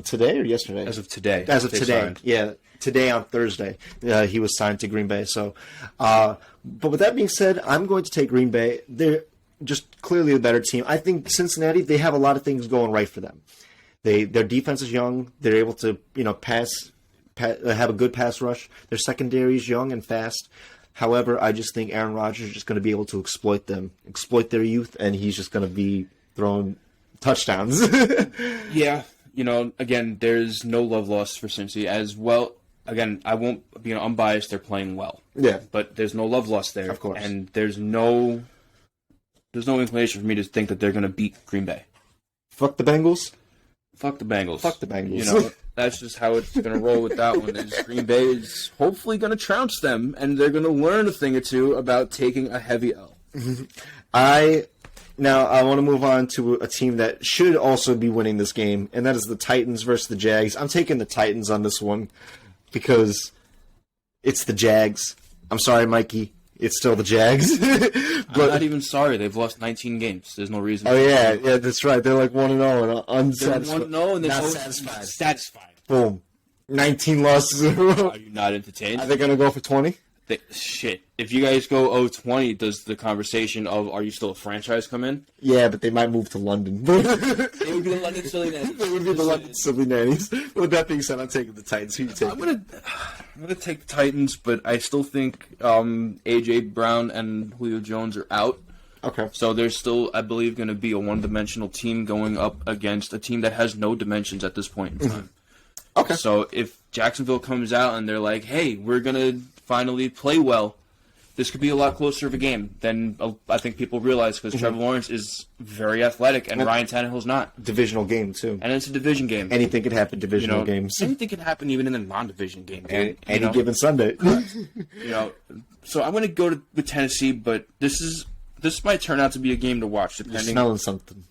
today or yesterday. As of today. As of today. Signed. Yeah, today on Thursday, he was signed to Green Bay. So, but with that being said, I'm going to take Green Bay. They're just clearly a better team. I think Cincinnati, they have a lot of things going right for them. Their defense is young. They're able to, have a good pass rush. Their secondary is young and fast. However, I just think Aaron Rodgers is just going to be able to exploit their youth, and he's just going to be throwing touchdowns. Yeah, again, there's no love lost for Cincy as well. Again, I won't be unbiased. They're playing well. Yeah, but there's no love lost there, of course, and there's no inclination for me to think that they're going to beat Green Bay. Fuck the Bengals. Fuck the Bengals. Fuck the Bengals. That's just how it's going to roll with that one. Is Green Bay is hopefully going to trounce them, and they're going to learn a thing or two about taking a heavy L. I want to move on to a team that should also be winning this game, and that is the Titans versus the Jags. I'm taking the Titans on this one because it's the Jags. I'm sorry, Mikey. It's still the Jags. But, I'm not even sorry. They've lost 19 games. There's no reason. Oh, yeah, that's right. They're like 1-0 and unsatisfied. They're 1-0 and they're not satisfied. Satisfied. Boom. 19 losses in a row. Are you not entertained? Are they going to go for 20? Shit. If you guys go 0-20, does the conversation of are you still a franchise come in? Yeah, but they might move to London. They would be the London Silly Nannies. They would be the London Silly Nannies. With that being said, I'm taking the Titans. Who you taking? I'm gonna take the Titans, but I still think A.J. Brown and Julio Jones are out. Okay. So there's still, I believe, going to be a one-dimensional team going up against a team that has no dimensions at this point in time. Okay. So if Jacksonville comes out and they're like, hey, we're going to finally play well, this could be a lot closer of a game than I think people realize because Trevor Lawrence is very athletic and Ryan Tannehill's not. Divisional game, too. And it's a division game. Anything could happen divisional games. Anything can happen even in a non-division game. Any given Sunday. So I'm going to go with Tennessee, but this might turn out to be a game to watch. Depending. You're smelling something.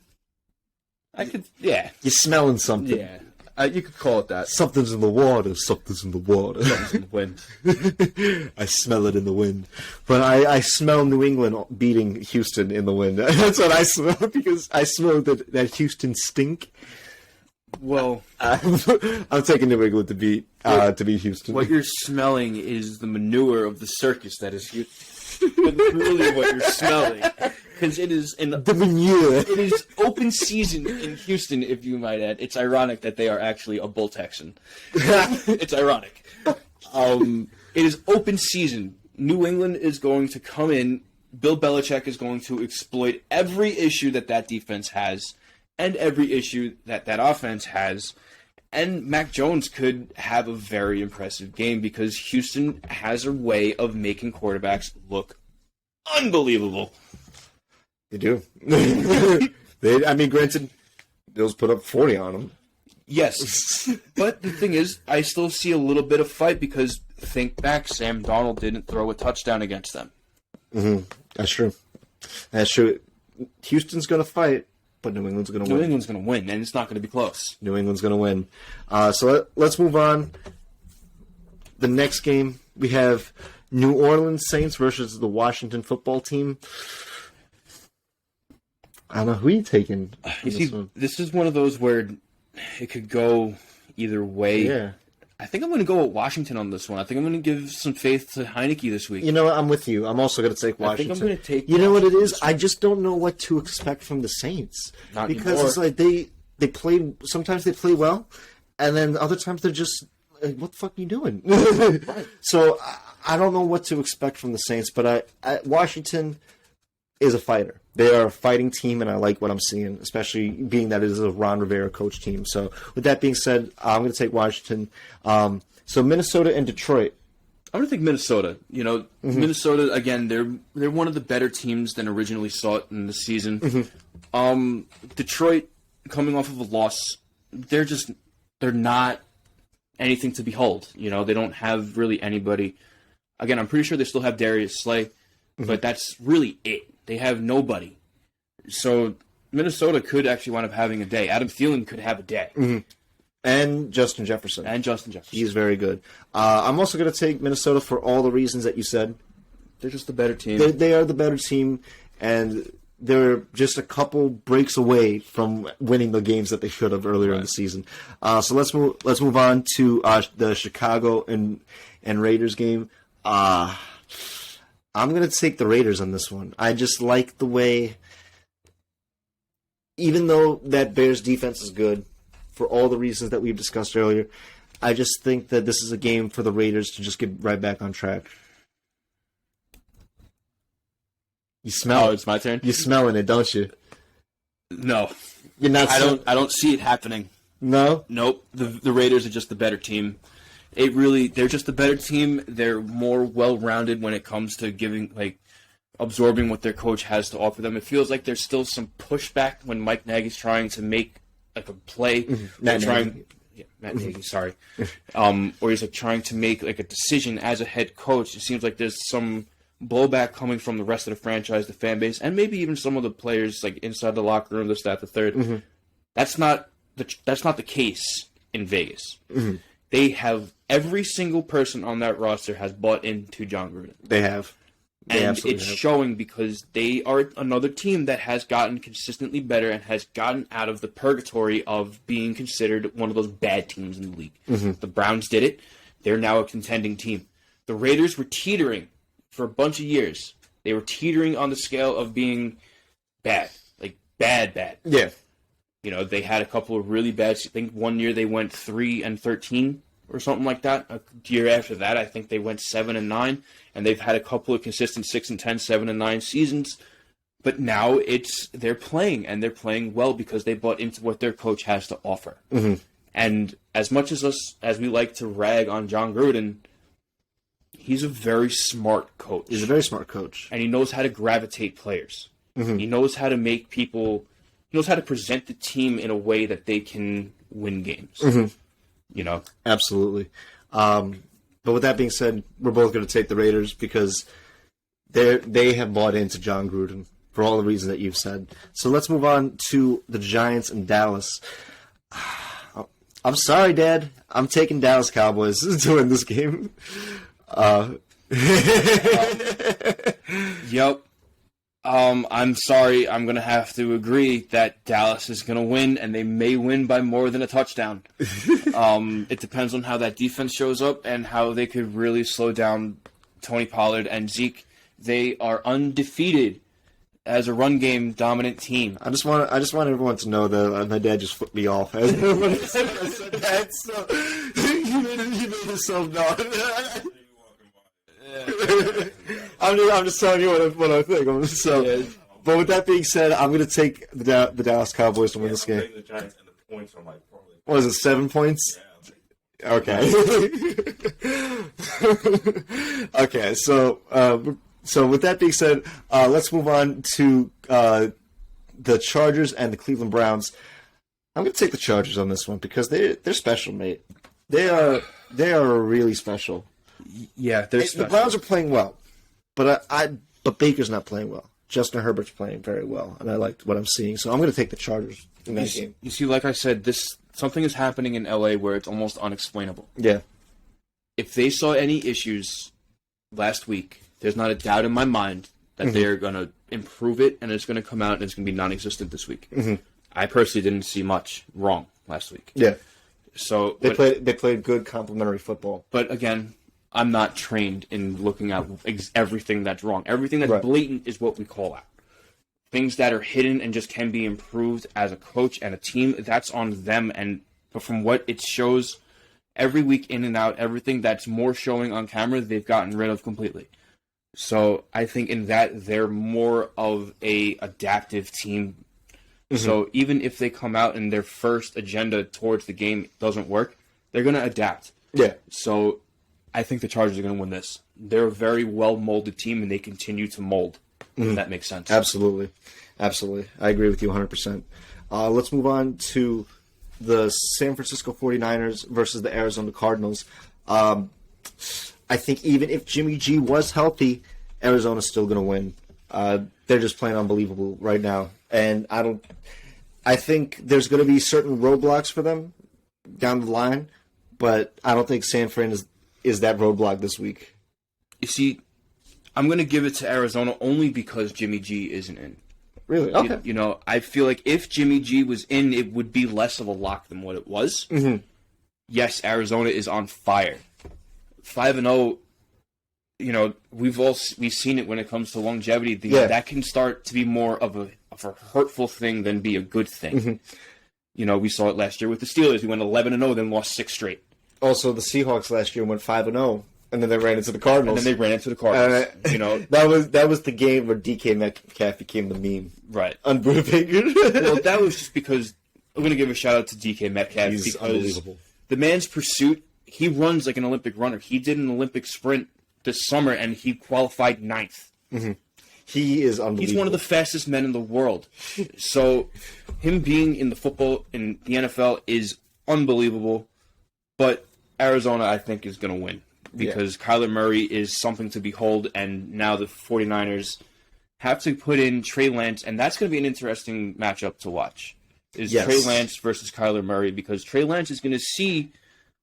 Yeah. You're smelling something. Yeah. You could call it that. Something's in the water. Something's in the water. Something's in the wind. I smell it in the wind. But I smell New England beating Houston in the wind. That's what I smell because I smell that Houston stink. Well, I'm taking New England to beat Houston. What you're smelling is the manure of the circus that is Houston. That's really what you're smelling. Because it is the manure. It is open season in Houston, if you might add. It's ironic that they are actually a Bull Texan. It's ironic. It is open season. New England is going to come in. Bill Belichick is going to exploit every issue that defense has and every issue that offense has. And Mac Jones could have a very impressive game because Houston has a way of making quarterbacks look unbelievable. They do. Granted, Bills put up 40 on them. Yes. But the thing is, I still see a little bit of fight because, think back, Sam Darnold didn't throw a touchdown against them. Mm-hmm. That's true. Houston's going to fight, but New England's going to win. New England's going to win, and it's not going to be close. New England's going to win. So let's move on. The next game, we have New Orleans Saints versus the Washington football team. I don't know. Who are you taking? This is one of those where it could go either way. Yeah. I think I'm going to go with Washington on this one. I think I'm going to give some faith to Heineke this week. You know what? I'm with you. I'm also going to take Washington. I think I'm going to take You know what it is? I just don't know what to expect from the Saints. Not because anymore. It's like they play. Sometimes they play well, and then other times they're just like, what the fuck are you doing? Right. So I don't know what to expect from the Saints, but Washington is a fighter. They are a fighting team, and I like what I'm seeing, especially being that it is a Ron Rivera coach team. So with that being said, I'm going to take Washington. So Minnesota and Detroit. I'm gonna think Minnesota. Minnesota again. They're one of the better teams than originally thought in the season. Detroit, coming off of a loss, they're not anything to behold. They don't have really anybody. Again, I'm pretty sure they still have Darius Slay, but that's really it. They have nobody. So Minnesota could actually wind up having a day. Adam Thielen could have a day. And Justin Jefferson. He's very good. I'm also going to take Minnesota for all the reasons that you said. They're just the better team. They are the better team, and they're just a couple breaks away from winning the games that they should have earlier in the season. So let's move on to the Chicago and Raiders game. I'm going to take the Raiders on this one. I just like the way, even though that Bears defense is good, for all the reasons that we've discussed earlier, I just think that this is a game for the Raiders to just get right back on track. You smell it. It's my turn? You're smelling it, don't you? No. You're not. I don't see it happening. No? Nope. The Raiders are just the better team. They're just the better team. They're more well-rounded when it comes to absorbing what their coach has to offer them. It feels like there's still some pushback when Mike Nagy's trying to make a play. Matt Nagy, sorry. Or he's trying to make a decision as a head coach. It seems like there's some blowback coming from the rest of the franchise, the fan base, and maybe even some of the players inside the locker room, this, that, the third. That's not the case in Vegas. They have every single person on that roster has bought into John Gruden. They have. And it's showing because they are another team that has gotten consistently better and has gotten out of the purgatory of being considered one of those bad teams in the league. The Browns did it. They're now a contending team. The Raiders were teetering for a bunch of years. They were teetering on the scale of being bad. Bad. Yeah. They had a couple of really bad. I think one year they went 3-13 or something like that. A year after that, I think they went 7-9. And they've had a couple of consistent 6-10, 7-9 seasons, but now they're playing, and they're playing well because they bought into what their coach has to offer. And as much as we like to rag on John Gruden, he's a very smart coach. He's a very smart coach, and he knows how to gravitate players. He knows how to make people. He knows how to present the team in a way that they can win games. Absolutely. But with that being said, we're both going to take the Raiders because they have bought into John Gruden for all the reasons that you've said. So let's move on to the Giants and Dallas. I'm sorry, Dad. I'm taking Dallas Cowboys to win this game. Yep. I'm sorry. I'm going to have to agree that Dallas is going to win, and they may win by more than a touchdown. It depends on how that defense shows up and how they could really slow down Tony Pollard and Zeke. They are undefeated as a run game dominant team. I just want everyone to know that my dad just flipped me off. I said that, so you made it so dumb. I'm just telling you what I think. But with that being said, I'm going to take the Dallas Cowboys to win this game. The Giants and the points are probably. What is it, 7 points? Yeah, okay. Okay. So with that being said, let's move on to the Chargers and the Cleveland Browns. I'm going to take the Chargers on this one because they're special, mate. They are really special. Yeah, the Browns are playing well, but Baker's not playing well. Justin Herbert's playing very well, and I like what I'm seeing. So I'm going to take the Chargers in that game. You see, like I said, something is happening in LA where it's almost unexplainable. Yeah. If they saw any issues last week, there's not a doubt in my mind that they're going to improve it, and it's going to come out and it's going to be non-existent this week. I personally didn't see much wrong last week. Yeah. So they played good complementary football. But again, I'm not trained in looking at everything that's wrong. Everything that's blatant is what we call out. Things that are hidden and just can be improved as a coach and a team, that's on them. But from what it shows every week in and out, everything that's more showing on camera, they've gotten rid of completely. So I think in that they're more of a adaptive team. So even if they come out and their first agenda towards the game doesn't work, they're going to adapt. Yeah. So I think the Chargers are going to win this. They're a very well-molded team, and they continue to mold, if that makes sense. Absolutely. Absolutely. I agree with you 100%. Let's move on to the San Francisco 49ers versus the Arizona Cardinals. I think even if Jimmy G was healthy, Arizona's still going to win. They're just playing unbelievable right now. And I think there's going to be certain roadblocks for them down the line, but I don't think San Fran is that roadblock this week. You see, I'm going to give it to Arizona only because Jimmy G isn't in. Really? Okay. You know, I feel like if Jimmy G was in, it would be less of a lock than what it was. Mm-hmm. Yes, Arizona is on fire. 5-0, you know, we've seen it when it comes to longevity. That can start to be more of a hurtful thing than be a good thing. Mm-hmm. You know, we saw it last year with the Steelers. We went 11-0, then lost 6 straight. Also, the Seahawks last year went 5-0, and then they ran into the Cardinals. You know, that was the game where DK Metcalf became the meme. Right. Unbelievable. Well, that was just because I'm going to give a shout out to DK Metcalf. He's because unbelievable. The man's pursuit, he runs like an Olympic runner. He did an Olympic sprint this summer, and he qualified 9th. Mm-hmm. He is unbelievable. He's one of the fastest men in the world. So him being in the NFL is unbelievable. But Arizona, I think, is going to win because Kyler Murray is something to behold, and now the 49ers have to put in Trey Lance, and that's going to be an interesting matchup to watch. Trey Lance versus Kyler Murray, because Trey Lance is going to see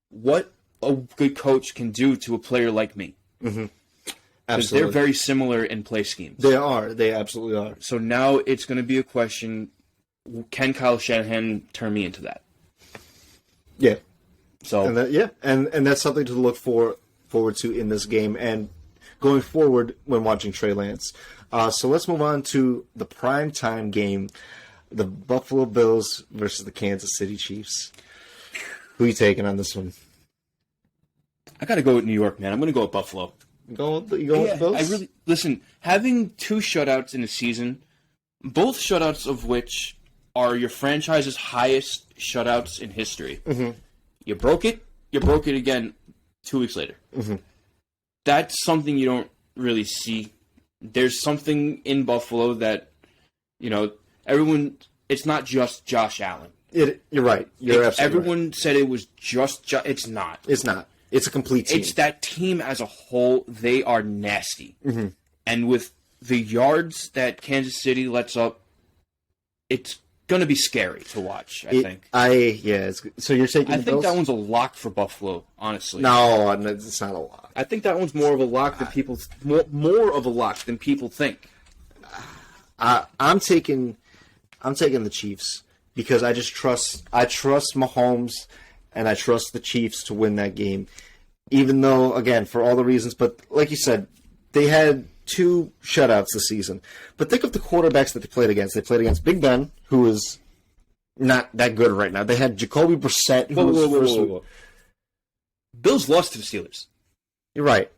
what a good coach can do to a player like me. Mm-hmm. Because they're very similar in play schemes. They are. They absolutely are. So now it's going to be a question, can Kyle Shanahan turn me into that? Yeah. So and that's something to look forward to in this game and going forward when watching Trey Lance. So let's move on to the primetime game, the Buffalo Bills versus the Kansas City Chiefs. Who are you taking on this one? I got to go with New York, man. I'm going to go with Buffalo. You going with the Bills? Listen, having 2 shutouts in a season, both shutouts of which are your franchise's highest shutouts in history. Mm-hmm. You broke it again 2 weeks later. Mm-hmm. That's something you don't really see. There's something in Buffalo that, you know, everyone, it's not just Josh Allen. You're right. You're absolutely everyone said it was just it's not. It's not. It's a complete team. It's that team as a whole. They are nasty. Mm-hmm. And with the yards that Kansas City lets up, it's going to be scary to watch, I think. So you're taking the Bills? I think that one's a lock for Buffalo, honestly. No, it's not a lock. I think that one's more of a lock than people more of a lock than people think. I'm taking the Chiefs because I trust Mahomes and I trust the Chiefs to win that game. Even though, again, for all the reasons, but like you said, they had 2 shutouts this season. But think of the quarterbacks that they played against. They played against Big Ben, who is not that good right now. They had Jacoby Brissett, who was Bills lost to the Steelers. You're right.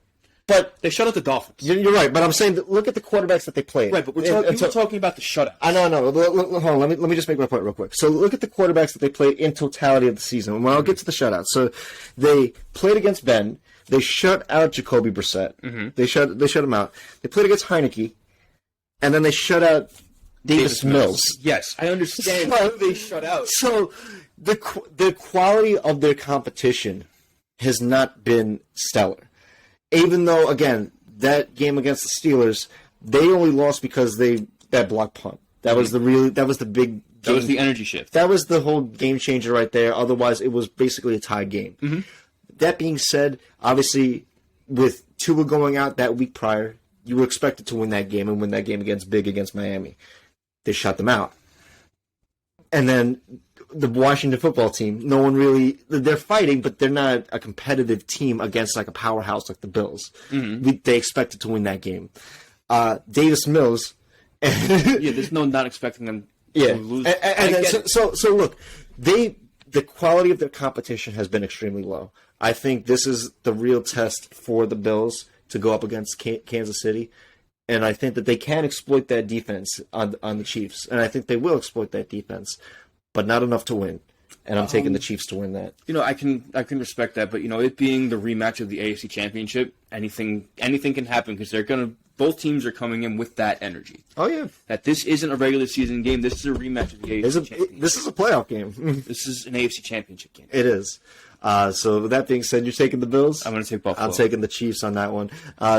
But they shut out the Dolphins. You're right, but I'm saying that look at the quarterbacks that they played. Right, but we're talking about the shutout. I know. Hold on, let me just make my point real quick. So look at the quarterbacks that they played in totality of the season. And I'll get to the shutouts. So they played against Ben. They shut out Jacoby Brissett. Mm-hmm. They shut him out. They played against Heineke, and then they shut out Davis Mills. Yes, I understand who they shut out. So the quality of their competition has not been stellar. Even though, again, that game against the Steelers, they only lost because that block punt. That was the energy shift. That was the whole game changer right there. Otherwise, it was basically a tied game. Mm-hmm. That being said, obviously, with Tua going out that week prior, you were expected to win that game and win that game against Miami. They shut them out. And then the Washington football team, no one really... They're fighting, but they're not a competitive team against like a powerhouse like the Bills. Mm-hmm. They expected to win that game. Davis Mills... there's no not expecting them to lose. So look, the quality of their competition has been extremely low. I think this is the real test for the Bills to go up against Kansas City. And I think that they can exploit that defense on the Chiefs. And I think they will exploit that defense, but not enough to win. and I'm taking the Chiefs to win that. I can respect that, but it being the rematch of the AFC Championship, anything can happen because both teams are coming in with that energy. Oh yeah, that this isn't a regular season game. This is a rematch of the AFC Championship. This is a playoff game. This is an AFC Championship game. It is. So with that being said, you're taking the Bills? I'm going to take Buffalo. I'm taking the Chiefs on that one.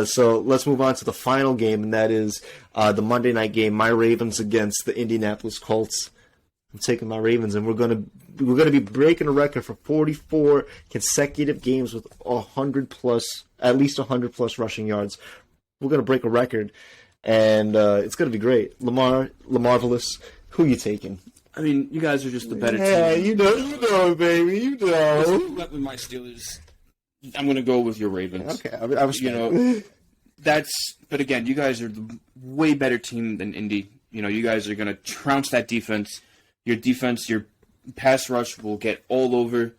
So let's move on to the final game, and that is the Monday night game. My Ravens against the Indianapolis Colts. I'm taking my Ravens, and we're gonna be breaking a record for 44 consecutive games with 100 plus, at least 100 plus rushing yards. We're gonna break a record, and it's gonna be great. Lamarvelous. Who you taking? I mean, you guys are just the better team. Yeah, you know, baby, you know. With my Steelers, I'm gonna go with your Ravens. Okay, I was but again, you guys are the way better team than Indy. You guys are gonna trounce that defense. Your defense, your pass rush will get all over.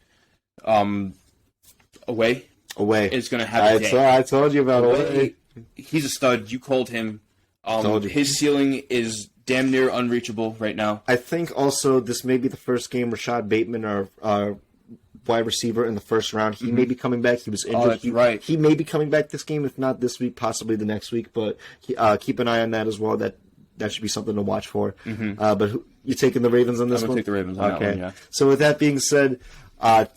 Away is going to have a day. I told you about Away. He's a stud. You called him. His ceiling is damn near unreachable right now. I think also this may be the first game Rashad Bateman, our wide receiver in the first round, he may be coming back. He was injured. Oh, that's right. He may be coming back this game, if not this week, possibly the next week. But keep an eye on that as well. That should be something to watch for. But you're taking the Ravens on this one? I'm going to take the Ravens on that one, yeah. So with that being said, that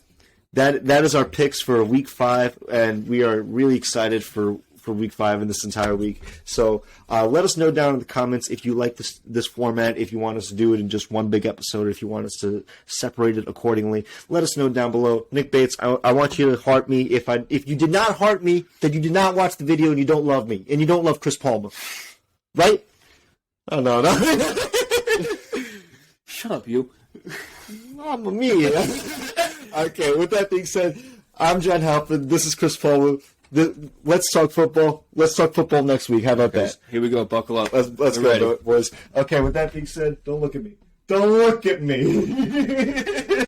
is our picks for Week 5, and we are really excited for Week 5 and this entire week. So let us know down in the comments if you like this format, if you want us to do it in just one big episode, or if you want us to separate it accordingly. Let us know down below. Nick Bates, I want you to heart me. If you did not heart me, then you did not watch the video and you don't love me, and you don't love Chris Palmer. Right? Oh, no. Shut up, you. Mamma mia. Okay, with that being said, I'm John Halpin. This is Chris Palmer. Let's talk football. Let's talk football next week. How about that? Here we go. Buckle up. Let's go, boys. Okay, with that being said, don't look at me. Don't look at me.